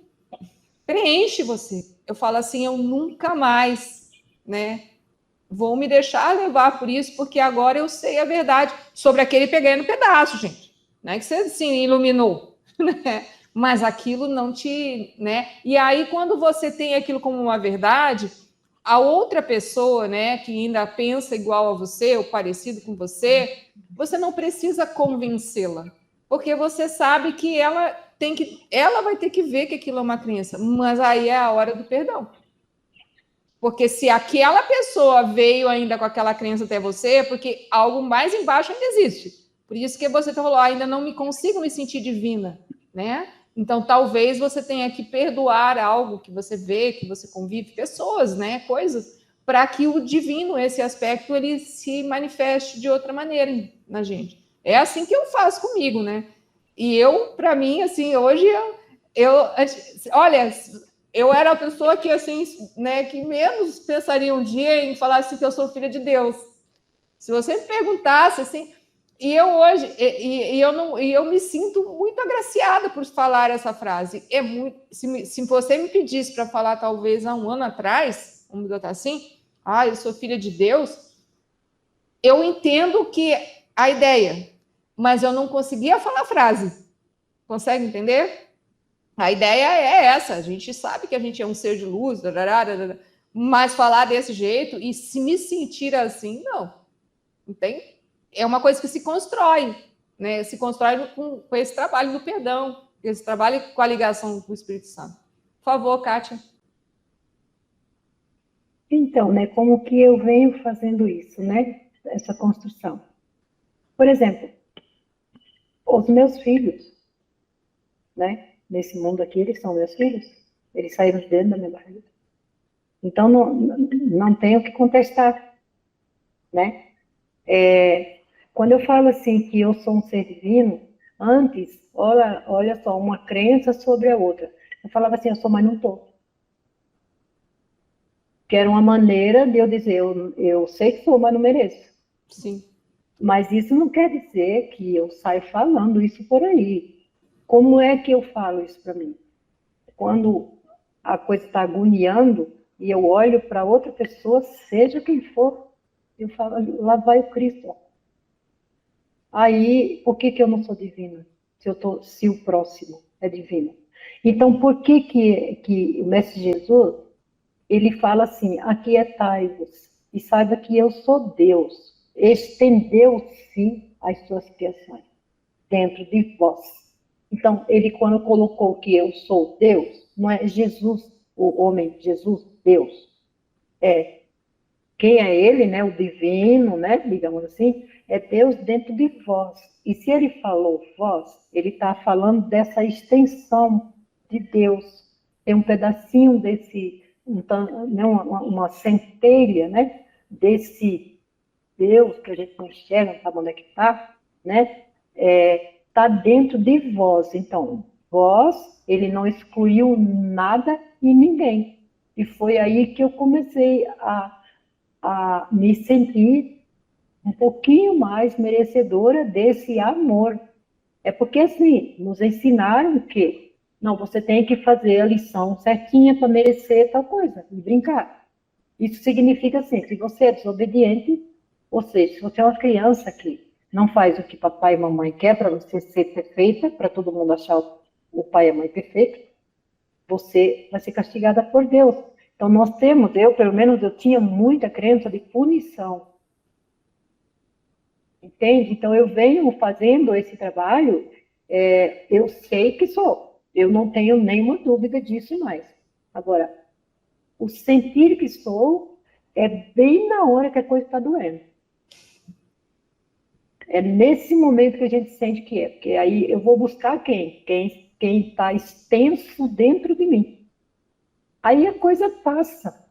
preenche você. Eu falo assim, eu nunca mais, né, vou me deixar levar por isso, porque agora eu sei a verdade sobre aquele peguei no pedaço, gente. Não é que você se iluminou, né? Mas aquilo não te, né? E aí, quando você tem aquilo como uma verdade, a outra pessoa, né, que ainda pensa igual a você, ou parecido com você, você não precisa convencê-la, porque você sabe que ela vai ter que ver que aquilo é uma crença, mas aí é a hora do perdão. Porque se aquela pessoa veio ainda com aquela crença até você, é porque algo mais embaixo ainda existe. Por isso que você falou, ainda não me consigo me sentir divina, né? Então, talvez você tenha que perdoar algo que você vê, que você convive, pessoas, né, coisas, para que o divino, esse aspecto, ele se manifeste de outra maneira na gente. É assim que eu faço comigo, né? E eu, para mim, assim, hoje, olha, eu era a pessoa que, assim, né, que menos pensaria um dia em falar assim que eu sou filha de Deus. Se você me perguntasse, assim, e eu hoje, eu me sinto muito agraciada por falar essa frase. É muito, se você me pedisse para falar, talvez há um ano atrás, vamos botar assim, eu sou filha de Deus, eu entendo que a ideia, mas eu não conseguia falar a frase. Consegue entender? A ideia é essa, a gente sabe que a gente é um ser de luz, Mas falar desse jeito e se me sentir assim, não tem. É uma coisa que se constrói, né? Se constrói com esse trabalho do perdão, esse trabalho com a ligação com o Espírito Santo. Por favor, Kátia. Então, né, como que eu venho fazendo isso, né? Essa construção. Por exemplo, os meus filhos, né? Nesse mundo aqui, eles são meus filhos. Eles saíram de dentro da minha barriga. Então, não tenho o que contestar, né? Quando eu falo assim que eu sou um ser divino, antes, olha só, uma crença sobre a outra. Eu falava assim, eu sou, mas não estou. Que era uma maneira de eu dizer, eu sei que sou, mas não mereço. Sim. Mas isso não quer dizer que eu saio falando isso por aí. Como é que eu falo isso para mim? Quando a coisa está agoniando e eu olho para outra pessoa, seja quem for, eu falo, lá vai o Cristo. Ó. Aí, por que eu não sou divina? Se o próximo é divino? Então, por que o Mestre Jesus, ele fala assim, aquietai-vos e saiba que eu sou Deus. Estendeu-se as suas criações dentro de vós. Então, ele quando colocou que eu sou Deus, não é Jesus, o homem, Jesus, Deus. Quem é ele, né, o divino, né, digamos assim, é Deus dentro de vós. E se ele falou vós, ele está falando dessa extensão de Deus. Tem um pedacinho desse, uma centelha, né, desse Deus que a gente não enxerga, não sabe onde é que está, né, está dentro de vós. Então, vós, ele não excluiu nada e ninguém. E foi aí que eu comecei a me sentir um pouquinho mais merecedora desse amor. É porque, assim, nos ensinaram que, não, você tem que fazer a lição certinha para merecer tal coisa, e brincar. Isso significa, assim, se você é desobediente, ou seja, se você é uma criança que não faz o que papai e mamãe quer para você ser perfeita, para todo mundo achar o pai e a mãe perfeito, você vai ser castigada por Deus. Então, nós temos, pelo menos, eu tinha muita crença de punição. Entende? Então, eu venho fazendo esse trabalho, eu sei que sou. Eu não tenho nenhuma dúvida disso mais. Agora, o sentir que sou é bem na hora que a coisa está doendo. É nesse momento que a gente sente que é. Porque aí eu vou buscar quem está extenso dentro de mim. Aí a coisa passa.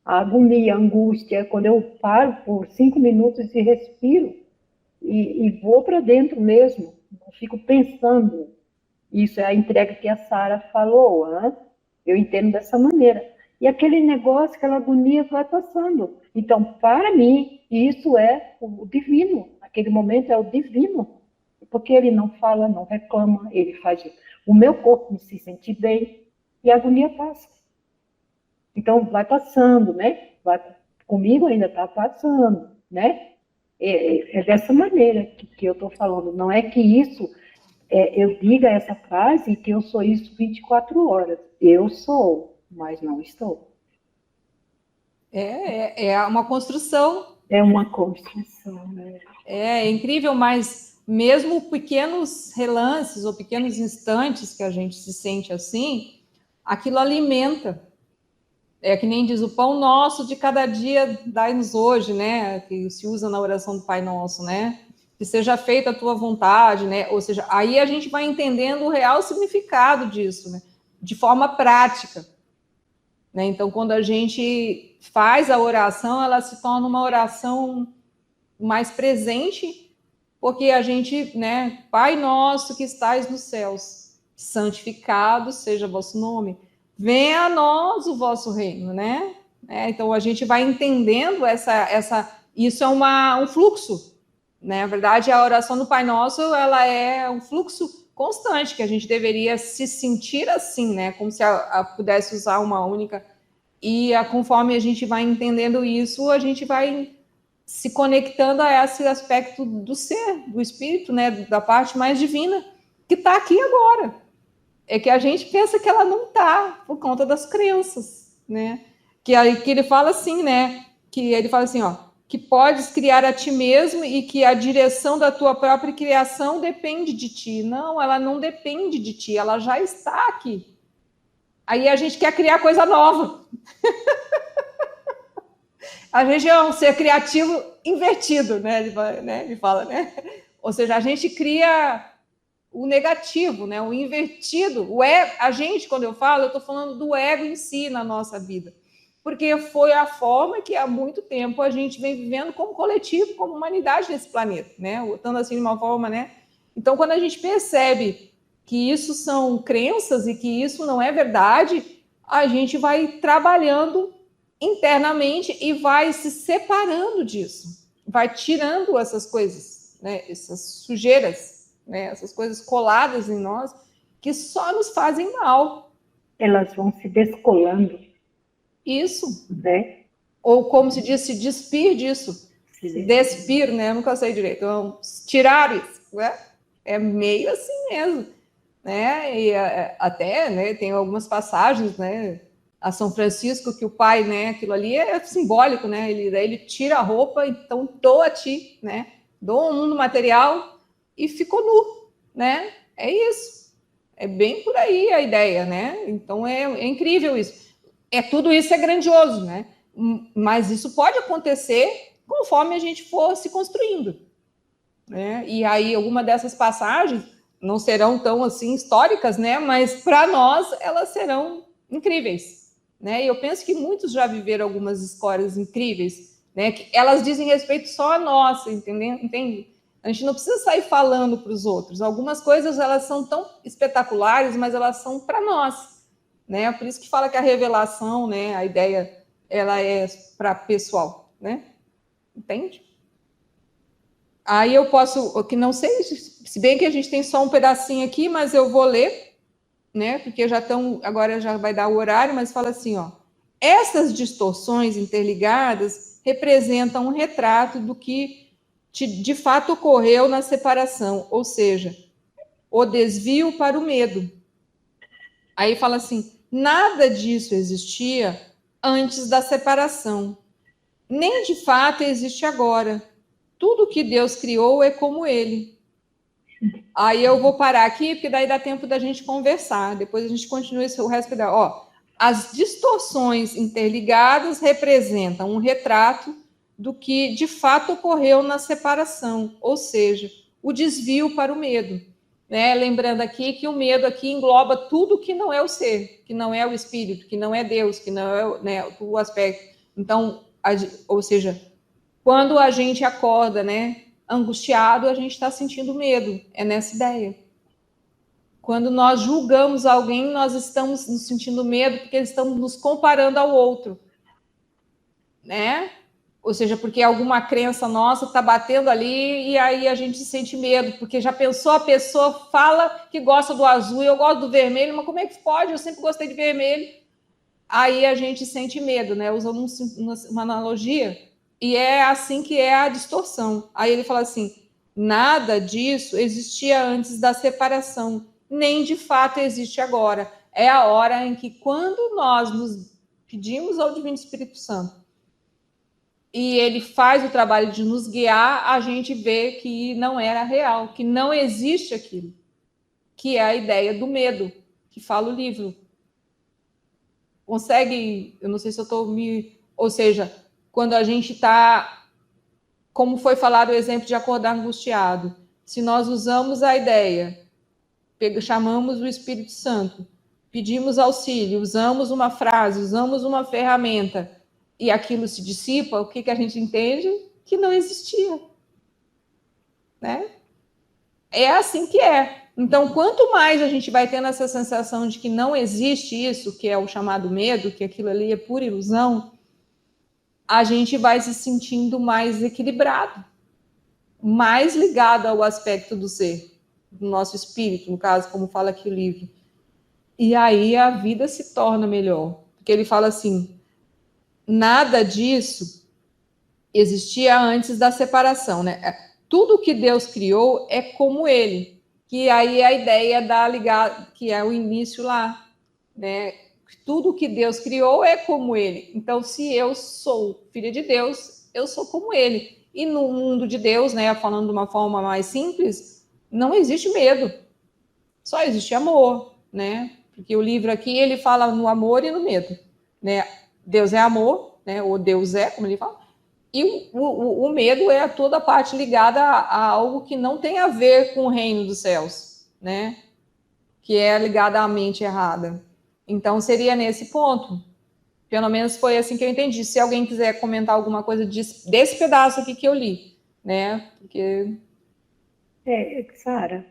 A agonia, a angústia, quando eu paro por 5 minutos e respiro e vou para dentro mesmo, não fico pensando. Isso é a entrega que a Sara falou, né? Eu entendo dessa maneira. E aquele negócio, aquela agonia vai passando. Então, para mim, isso é o divino. Aquele momento é o divino. Porque ele não fala, não reclama, ele faz o meu corpo se sentir bem e a agonia passa. Então, vai passando, né? Comigo ainda está passando, né? É dessa maneira que eu estou falando. Não é que isso, eu diga essa frase e que eu sou isso 24 horas. Eu sou, mas não estou. É uma construção. É uma construção, né? É incrível, mas mesmo pequenos relances ou pequenos instantes que a gente se sente assim, aquilo alimenta. É que nem diz o pão nosso de cada dia dai-nos hoje, né? Que se usa na oração do Pai Nosso, né? Que seja feita a tua vontade, né? Ou seja, aí a gente vai entendendo o real significado disso, né? De forma prática, né? Então, quando a gente faz a oração, ela se torna uma oração mais presente, porque a gente, né? Pai Nosso que estais nos céus, santificado seja vosso nome. Venha a nós o vosso reino, né? Então a gente vai entendendo isso é um fluxo, né? Na verdade, a oração do Pai Nosso, ela é um fluxo constante que a gente deveria se sentir assim, né? Como se pudesse usar uma única. E conforme a gente vai entendendo isso, a gente vai se conectando a esse aspecto do ser, do espírito, né? Da parte mais divina que está aqui agora. É que a gente pensa que ela não está por conta das crenças, né? que ele fala assim, né? Que ele fala assim, ó, que podes criar a ti mesmo e que a direção da tua própria criação depende de ti. Não, ela não depende de ti, ela já está aqui. Aí a gente quer criar coisa nova. A gente é um ser criativo invertido, né? Ele fala, né? Ou seja, a gente cria o negativo, né? O invertido. A gente, quando eu falo, eu estou falando do ego em si na nossa vida. Porque foi a forma que há muito tempo a gente vem vivendo como coletivo, como humanidade nesse planeta, né? Botando assim de uma forma, né? Então, quando a gente percebe que isso são crenças e que isso não é verdade, a gente vai trabalhando internamente e vai se separando disso, vai tirando essas coisas, né? Essas sujeiras, né? Essas coisas coladas em nós que só nos fazem mal. Elas vão se descolando. Isso. Né? Ou como se diz, se despir disso. Se despir, né? Eu nunca sei direito. Então, tirar isso, né? É meio assim mesmo, né? E até, né, tem algumas passagens, né? A São Francisco, que o pai, né? Aquilo ali é simbólico, né? Ele tira a roupa, então doa a ti, né? Doa o mundo material e ficou nu, né? É isso. É bem por aí a ideia, né? Então é incrível isso. Tudo isso é grandioso, né? Mas isso pode acontecer conforme a gente for se construindo, né? E aí alguma dessas passagens não serão tão assim históricas, né? Mas para nós elas serão incríveis, né? E eu penso que muitos já viveram algumas histórias incríveis, né? Que elas dizem respeito só a nós, entende? A gente não precisa sair falando para os outros. Algumas coisas elas são tão espetaculares, mas elas são para nós, né? Por isso que fala que a revelação, né? A ideia ela é para pessoal, né? Entende? Aí eu posso, que não sei, se bem que a gente tem só um pedacinho aqui, mas eu vou ler, né? Porque agora já vai dar o horário, mas fala assim, ó. Essas distorções interligadas representam um retrato do que de fato ocorreu na separação, ou seja, o desvio para o medo. Aí fala assim, nada disso existia antes da separação, nem de fato existe agora. Tudo que Deus criou é como ele. Aí eu vou parar aqui, porque daí dá tempo da gente conversar. Depois a gente continua o resto da. As distorções interligadas representam um retrato do que de fato ocorreu na separação, ou seja, o desvio para o medo. Né? Lembrando aqui que o medo aqui engloba tudo que não é o ser, que não é o espírito, que não é Deus, que não é, né, o aspecto. Então, ou seja, quando a gente acorda, né, angustiado, a gente está sentindo medo. É nessa ideia. Quando nós julgamos alguém, nós estamos nos sentindo medo porque estamos nos comparando ao outro, né? Ou seja, porque alguma crença nossa está batendo ali e aí a gente sente medo, porque já pensou, a pessoa fala que gosta do azul e eu gosto do vermelho, mas como é que pode? Eu sempre gostei de vermelho. Aí a gente sente medo, né? Usando uma analogia. E é assim que é a distorção. Aí ele fala assim, nada disso existia antes da separação, nem de fato existe agora. É a hora em que, quando nós nos pedimos ao Divino Espírito Santo e ele faz o trabalho de nos guiar, a gente vê que não era real, que não existe aquilo, que é a ideia do medo, que fala o livro. Consegue, eu não sei se eu estou me... Ou seja, quando a gente está, como foi falado o exemplo de acordar angustiado, se nós usamos a ideia, chamamos o Espírito Santo, pedimos auxílio, usamos uma frase, usamos uma ferramenta, e aquilo se dissipa, o que a gente entende? Que não existia. Né? É assim que é. Então, quanto mais a gente vai tendo essa sensação de que não existe isso, que é o chamado medo, que aquilo ali é pura ilusão, a gente vai se sentindo mais equilibrado, mais ligado ao aspecto do ser, do nosso espírito, no caso, como fala aqui o livro. E aí a vida se torna melhor. Porque ele fala assim, nada disso existia antes da separação, né? Tudo que Deus criou é como ele, que aí é a ideia da ligada, que é o início lá, né? tudo que Deus criou é como ele. Então, se eu sou filha de Deus, eu sou como ele. E no mundo de Deus, né, falando de uma forma mais simples, não existe medo. Só existe amor, né? Porque o livro aqui, ele fala no amor e no medo, né? Deus é amor, né? Ou Deus é, como ele fala. E o medo é toda a parte ligada a algo que não tem a ver com o reino dos céus, né? Que é ligada à mente errada. Então, seria nesse ponto. Pelo menos foi assim que eu entendi. Se alguém quiser comentar alguma coisa desse pedaço aqui que eu li, né? Porque... Sara,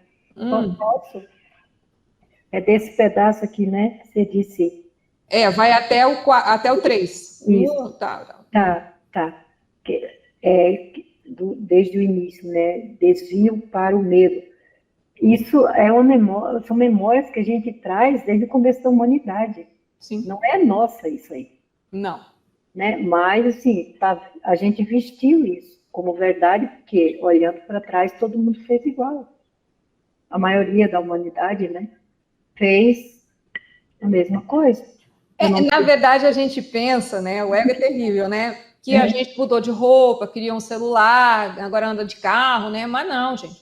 posso? É desse pedaço aqui, né? Que você disse. Vai até o 3. Isso. Tá. Desde o início, né? Desvio para o medo. Isso é são memórias que a gente traz desde o começo da humanidade. Sim. Não é nossa isso aí. Não. Né? Mas, assim, a gente vestiu isso como verdade, porque, olhando para trás, todo mundo fez igual. A maioria da humanidade, né, fez a mesma coisa. Na verdade, a gente pensa, né, o ego é terrível, né, que a gente mudou de roupa, criou um celular, agora anda de carro, né, mas não, gente,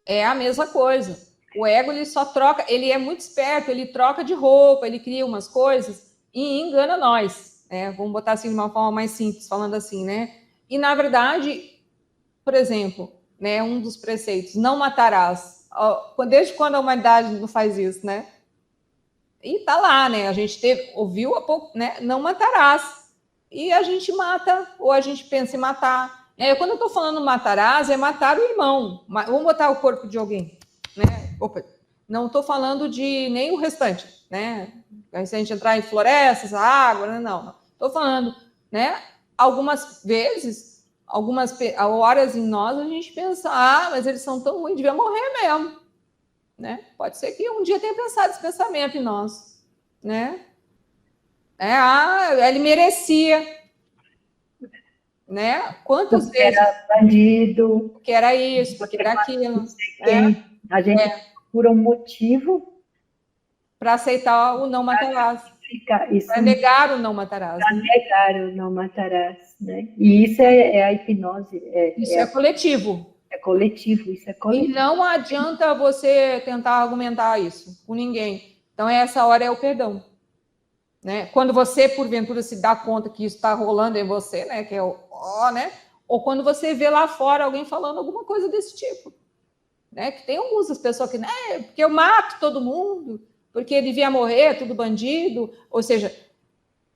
é a mesma coisa. O ego, ele só troca, ele é muito esperto, ele troca de roupa, ele cria umas coisas e engana nós, né, vamos botar assim de uma forma mais simples, falando assim, né, e na verdade, por exemplo, né, um dos preceitos, não matarás. Desde quando a humanidade não faz isso, né? E tá lá, né? A gente ouviu há pouco, né? Não matarás. E a gente mata, ou a gente pensa em matar. Quando eu tô falando matarás, é matar o irmão. Vamos botar o corpo de alguém, né? Opa, não tô falando de nem o restante, né? Se a gente entrar em florestas, água, não. Tô falando, né? Algumas vezes, algumas horas em nós, a gente pensa, mas eles são tão ruins, devia morrer mesmo, né? Pode ser que um dia tenha pensado esse pensamento em nós, né? Ele merecia, né? Quantas porque vezes? Era bandido. Porque era isso, porque era aquilo. A gente procura um motivo para aceitar o não matarás. Para negar o não matarás. Para negar o não matarás, né? E isso é a hipnose. Isso é coletivo. É coletivo, isso é coletivo. E não adianta você tentar argumentar isso com ninguém. Então, essa hora é o perdão. Né? Quando você, porventura, se dá conta que isso está rolando em você, né? Que é né? Ou quando você vê lá fora alguém falando alguma coisa desse tipo. Né? Que tem algumas pessoas que, né? Porque eu mato todo mundo, porque devia morrer, tudo bandido. Ou seja,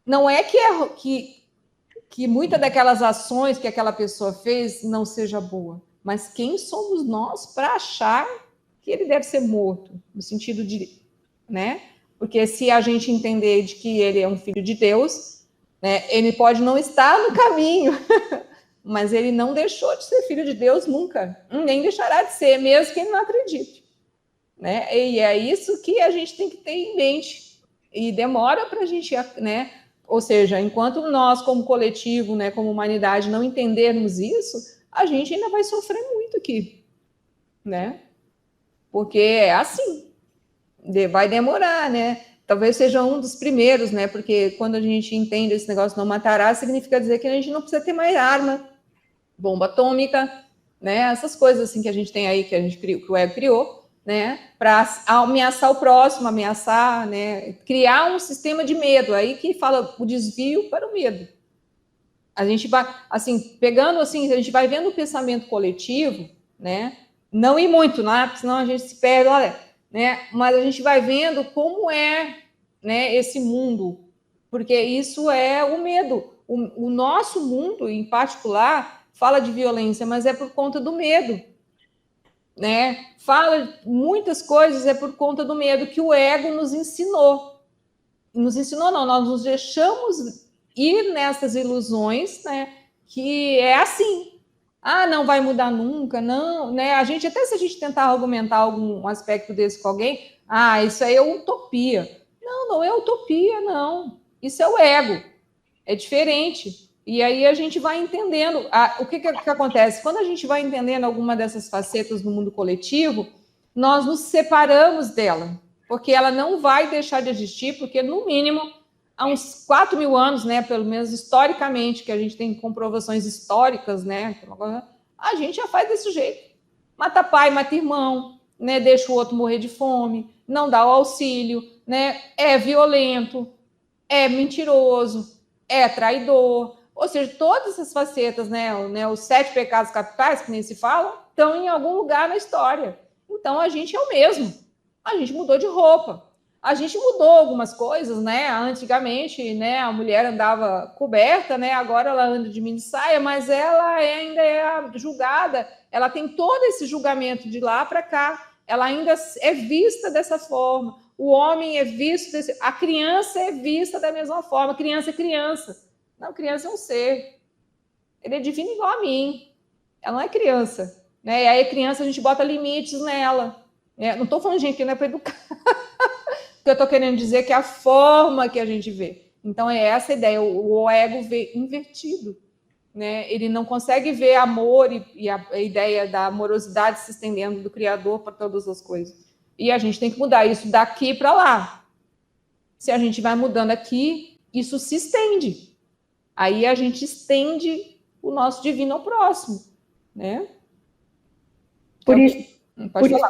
não é que muitas daquelas ações que aquela pessoa fez não seja boa, mas quem somos nós para achar que ele deve ser morto, no sentido de, né? Porque se a gente entender de que ele é um filho de Deus, né, ele pode não estar no caminho, mas ele não deixou de ser filho de Deus nunca, nem deixará de ser, mesmo que ele não acredite. Né? E é isso que a gente tem que ter em mente. E demora para a gente, né? Ou seja, enquanto nós, como coletivo, né, como humanidade, não entendermos isso, a gente ainda vai sofrer muito aqui, né? Porque é assim, vai demorar, né? Talvez seja um dos primeiros, né? Porque quando a gente entende esse negócio não matará, significa dizer que a gente não precisa ter mais arma, bomba atômica, né? Essas coisas assim que a gente tem aí, que a gente criou, que o ego criou, né? Para ameaçar o próximo, ameaçar, né? Criar um sistema de medo, aí que fala o desvio para o medo. A gente vai, assim, pegando assim, a gente vai vendo o pensamento coletivo, né? Não ir muito lá, porque senão a gente se perde, olha, né? Mas a gente vai vendo como é, né, esse mundo, porque isso é o medo. O nosso mundo, em particular, fala de violência, mas é por conta do medo, né? Fala muitas coisas é por conta do medo que o ego nos ensinou. Nos ensinou, não, nós nos deixamos ir nessas ilusões, né? Que é assim. Não vai mudar nunca, não, né? A gente, até se a gente tentar argumentar algum aspecto desse com alguém, isso aí é utopia. Não é utopia, não. Isso é o ego. É diferente. E aí a gente vai entendendo. O que acontece? Quando a gente vai entendendo alguma dessas facetas do mundo coletivo, nós nos separamos dela. porque ela não vai deixar de existir, porque, no mínimo, há uns 4.000 anos, né, pelo menos historicamente, que a gente tem comprovações históricas, né, a gente já faz desse jeito. Mata pai, mata irmão, né, deixa o outro morrer de fome, não dá o auxílio, né, é violento, é mentiroso, é traidor. Ou seja, todas essas facetas, né, os 7 pecados capitais, que nem se falam, estão em algum lugar na história. Então, a gente é o mesmo. A gente mudou de roupa. A gente mudou algumas coisas, né? Antigamente, né, a mulher andava coberta, né? Agora ela anda de mini saia, mas ela ainda é julgada. Ela tem todo esse julgamento de lá para cá. Ela ainda é vista dessa forma. O homem é visto a criança é vista da mesma forma. Criança é criança. Não, criança é um ser. Ele é divino igual a mim. Ela não é criança, né? E aí a criança a gente bota limites nela. Não estou falando, gente, que não é para educar. O que eu estou querendo dizer é que é a forma que a gente vê. Então, é essa a ideia. O ego vê invertido, né? Ele não consegue ver amor e a ideia da amorosidade se estendendo do Criador para todas as coisas. E a gente tem que mudar isso daqui para lá. Se a gente vai mudando aqui, isso se estende. Aí a gente estende o nosso divino ao próximo, né? Por isso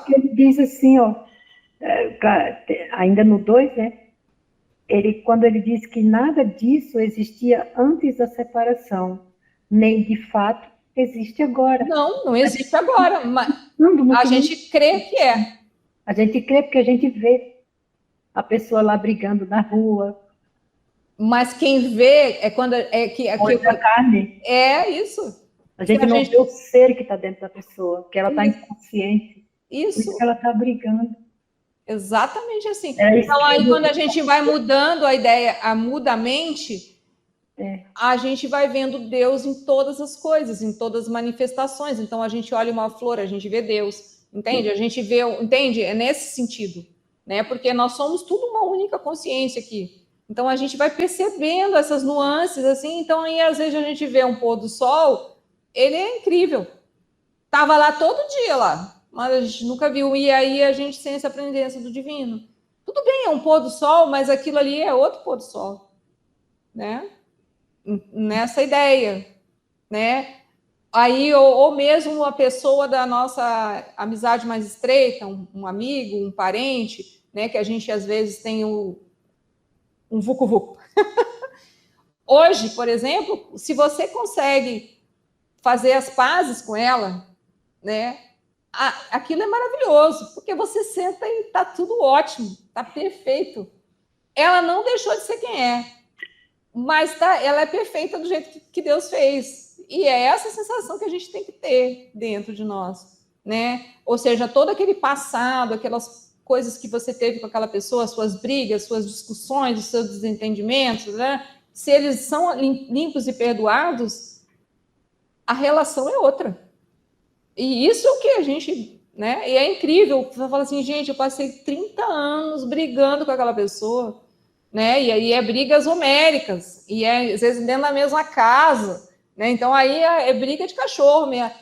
que ele diz assim, ó, ainda no 2, né? Quando ele diz que nada disso existia antes da separação, nem de fato existe agora. Não existe agora, mas a gente crê que é. A gente crê porque a gente vê a pessoa lá brigando na rua. Mas quem vê é quando a carne. É isso. A gente não vê o ser que está dentro da pessoa, que ela está inconsciente. Isso. Por isso que ela está brigando. Exatamente assim. Então, aí, quando a gente vai mudando a ideia, muda a mente, a gente vai vendo Deus em todas as coisas, em todas as manifestações. Então, a gente olha uma flor, a gente vê Deus, entende? A gente vê, entende? É nesse sentido, né? Porque nós somos tudo uma única consciência aqui. Então, a gente vai percebendo essas nuances, assim. Então, aí, às vezes, a gente vê um pôr do sol, ele é incrível. Tava lá todo dia, lá. Mas a gente nunca viu. E aí, a gente tem essa aprendência do divino. Tudo bem, é um pôr do sol, mas aquilo ali é outro pôr do sol. Né? Nessa ideia. Né? Aí, ou mesmo uma pessoa da nossa amizade mais estreita, um amigo, um parente, né? Que a gente, às vezes, tem um vucu-vucu. Hoje, por exemplo, se você consegue fazer as pazes com ela, né? Aquilo é maravilhoso, porque você senta e tá tudo ótimo, tá perfeito. Ela não deixou de ser quem é, mas ela é perfeita do jeito que Deus fez. E é essa sensação que a gente tem que ter dentro de nós, né? Ou seja, todo aquele passado, aquelas coisas que você teve com aquela pessoa, suas brigas, suas discussões, os seus desentendimentos, né? Se eles são limpos e perdoados, a relação é outra. E isso é o que a gente, né? E é incrível. Você fala assim, gente, eu passei 30 anos brigando com aquela pessoa, né? E aí é brigas homéricas, e é às vezes dentro da mesma casa, né? Então aí é briga de cachorro, né?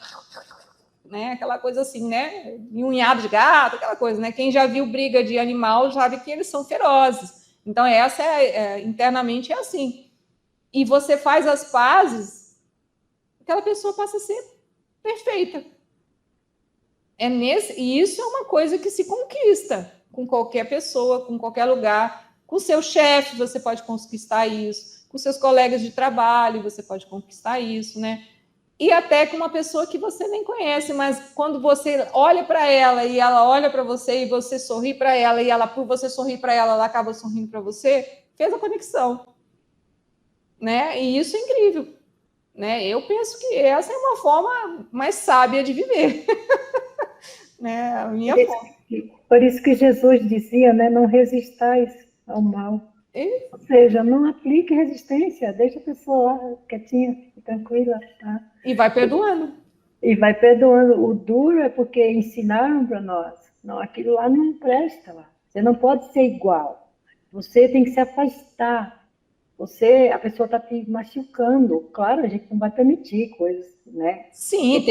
Aquela coisa assim, né? Unhado de gato, aquela coisa, né? Quem já viu briga de animal sabe que eles são ferozes. Então essa internamente é assim. E você faz as pazes, aquela pessoa passa a ser perfeita. E isso é uma coisa que se conquista com qualquer pessoa, com qualquer lugar. Com seu chefe, você pode conquistar isso. Com seus colegas de trabalho, você pode conquistar isso, né? E até com uma pessoa que você nem conhece, mas quando você olha para ela e ela olha para você e você sorri para ela e ela, por você sorrir para ela, ela acaba sorrindo para você, fez a conexão, né? E isso é incrível, né? Eu penso que essa é uma forma mais sábia de viver. Né? A minha forma. Por isso que Jesus dizia, né? Não resistais ao mal. Ou seja, não aplique resistência, deixa a pessoa lá, quietinha, tranquila. Tá? E vai perdoando. E vai perdoando. O duro é porque ensinaram para nós. Não, aquilo lá não presta lá. Você não pode ser igual. Você tem que se afastar. A pessoa está te machucando. Claro, a gente não vai permitir coisas, né? Sim,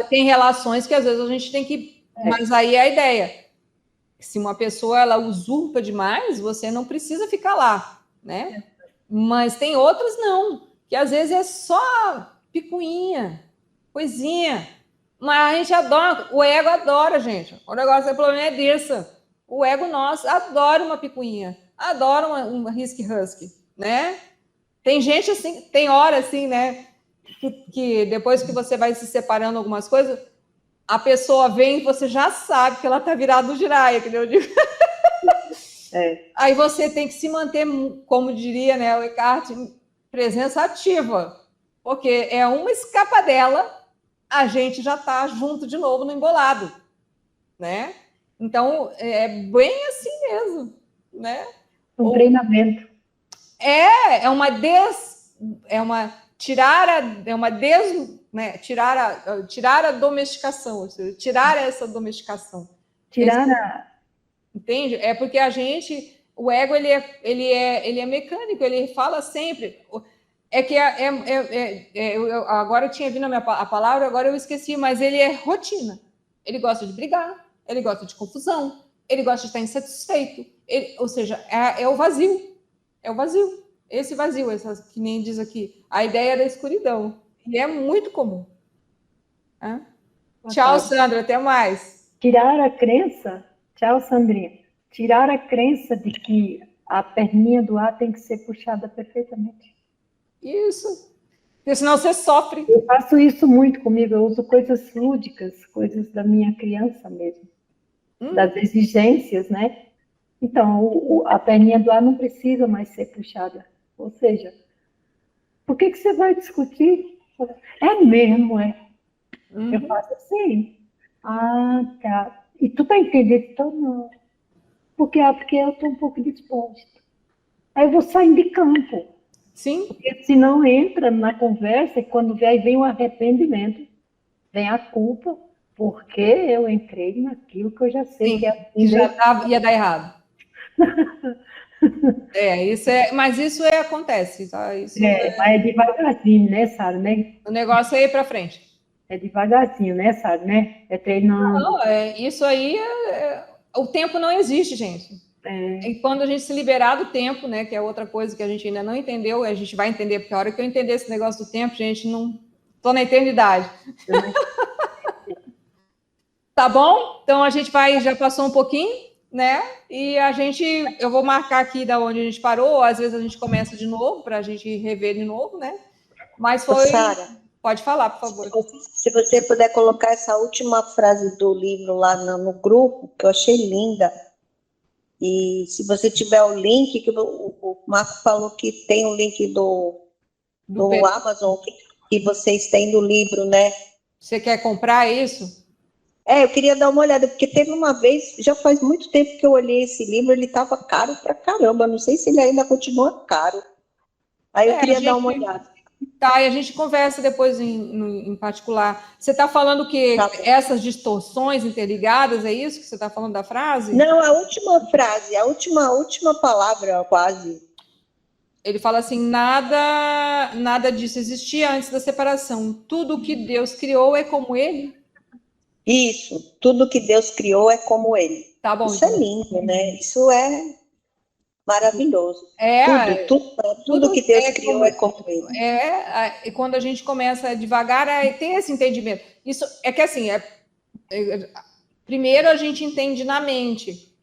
tem relações que às vezes a gente tem que... Mas aí é a ideia. Se uma pessoa ela usurpa demais, você não precisa ficar lá, né? Mas tem outras não, que às vezes é só picuinha, coisinha. Mas a gente adora, o ego adora, gente. O negócio é problema é desse. O ego nosso adora uma picuinha, adora um husky, né? Tem gente assim, tem hora assim, né? Que depois que você vai se separando algumas coisas, a pessoa vem e você já sabe que ela tá virada do giraia, que eu digo. Aí você tem que se manter, como diria, né, o Eckhart, presença ativa, porque é uma escapadela, a gente já tá junto de novo no embolado, né? Então, é bem assim mesmo, né? Um treinamento. Tirar a domesticação, ou seja, tirar essa domesticação. Entende? É porque o ego, ele é mecânico, ele fala sempre. Agora eu tinha vindo a palavra, agora eu esqueci, mas ele é rotina. Ele gosta de brigar, ele gosta de confusão, ele gosta de estar insatisfeito. Ou seja, é o vazio. É o vazio. Esse vazio, que nem diz aqui, a ideia da escuridão. E é muito comum. Tchau, Sandra, até mais. Tirar a crença, tchau, Sandrinha. Tirar a crença de que a perninha do ar tem que ser puxada perfeitamente. Isso. Porque senão você sofre. Eu faço isso muito comigo, eu uso coisas lúdicas, coisas da minha criança mesmo. Das exigências, né? Então, a perninha do ar não precisa mais ser puxada. Ou seja, por que você vai discutir? É mesmo, é. Eu faço assim. Ah, tá. E tu tá entendendo? Então, não. Porque eu estou um pouco disposta. Aí eu vou saindo de campo. Sim. Porque senão entra na conversa e quando vem o arrependimento, vem a culpa, porque eu entrei naquilo que eu já sei. Sim, que é que já ia dar errado. Mas isso acontece, tá? Mas é devagarzinho, né, Sara, né? O negócio é ir para frente. É devagarzinho, né, Sara, né? É treinando. Não, isso aí, o tempo não existe, gente. E quando a gente se liberar do tempo, né, que é outra coisa que a gente ainda não entendeu, a gente vai entender, porque a hora que eu entender esse negócio do tempo, gente, não tô na eternidade. Tá bom? Então a gente já passou um pouquinho, né? E eu vou marcar aqui da onde a gente parou, às vezes a gente começa de novo, para a gente rever de novo, né? Mas foi... Sara, pode falar, por favor. Se você puder colocar essa última frase do livro lá no grupo, que eu achei linda. E se você tiver o link, que o Marco falou que tem o link do Amazon, que vocês têm do livro, né? Você quer comprar isso? Eu queria dar uma olhada, porque teve uma vez, já faz muito tempo que eu olhei esse livro, ele estava caro pra caramba, não sei se ele ainda continua caro. Aí eu queria dar uma olhada. Tá, e a gente conversa depois em particular. Você está falando que essas distorções interligadas, é isso que você está falando da frase? Não, a última frase, a última palavra, quase. Ele fala assim, nada disso existia antes da separação. Tudo que Deus criou é como Ele? Isso, tudo que Deus criou é como Ele. Tá bom. Isso então. É lindo, né? Isso é maravilhoso. Tudo que Deus criou é como Ele. E quando a gente começa devagar, tem esse entendimento. Isso é que assim, primeiro a gente entende na mente,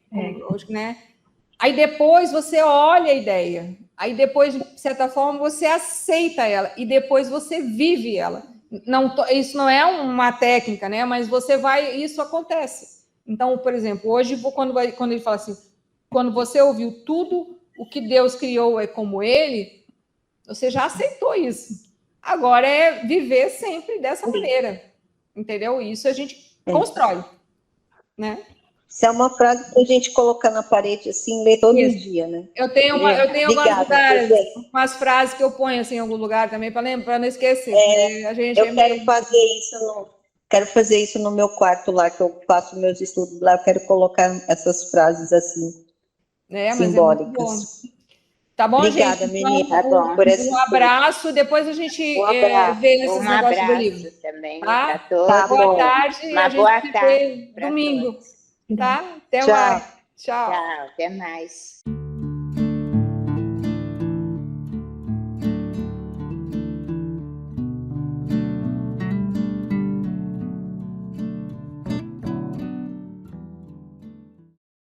né? Aí depois você olha a ideia. Aí depois, de certa forma, você aceita ela. E depois você vive ela. Isso não é uma técnica, né? Mas isso acontece. Então, por exemplo, hoje, quando ele fala assim, quando você ouviu tudo o que Deus criou é como Ele, você já aceitou isso. Agora é viver sempre dessa maneira, entendeu? Isso a gente constrói, né? Isso é uma frase que a gente coloca na parede assim, lê todo dia, né? Eu tenho umas frases que eu ponho assim em algum lugar também para não esquecer. Quero fazer isso no meu quarto lá, que eu faço meus estudos lá, eu quero colocar essas frases assim, simbólicas. Tá bom, obrigada, gente? Menina, um abraço, depois a gente vê nesses negócios do livro. Também, tá? Boa tarde. Uma boa tarde. Domingo. tá? Até Tchau. mais. Tchau. Tchau, até mais.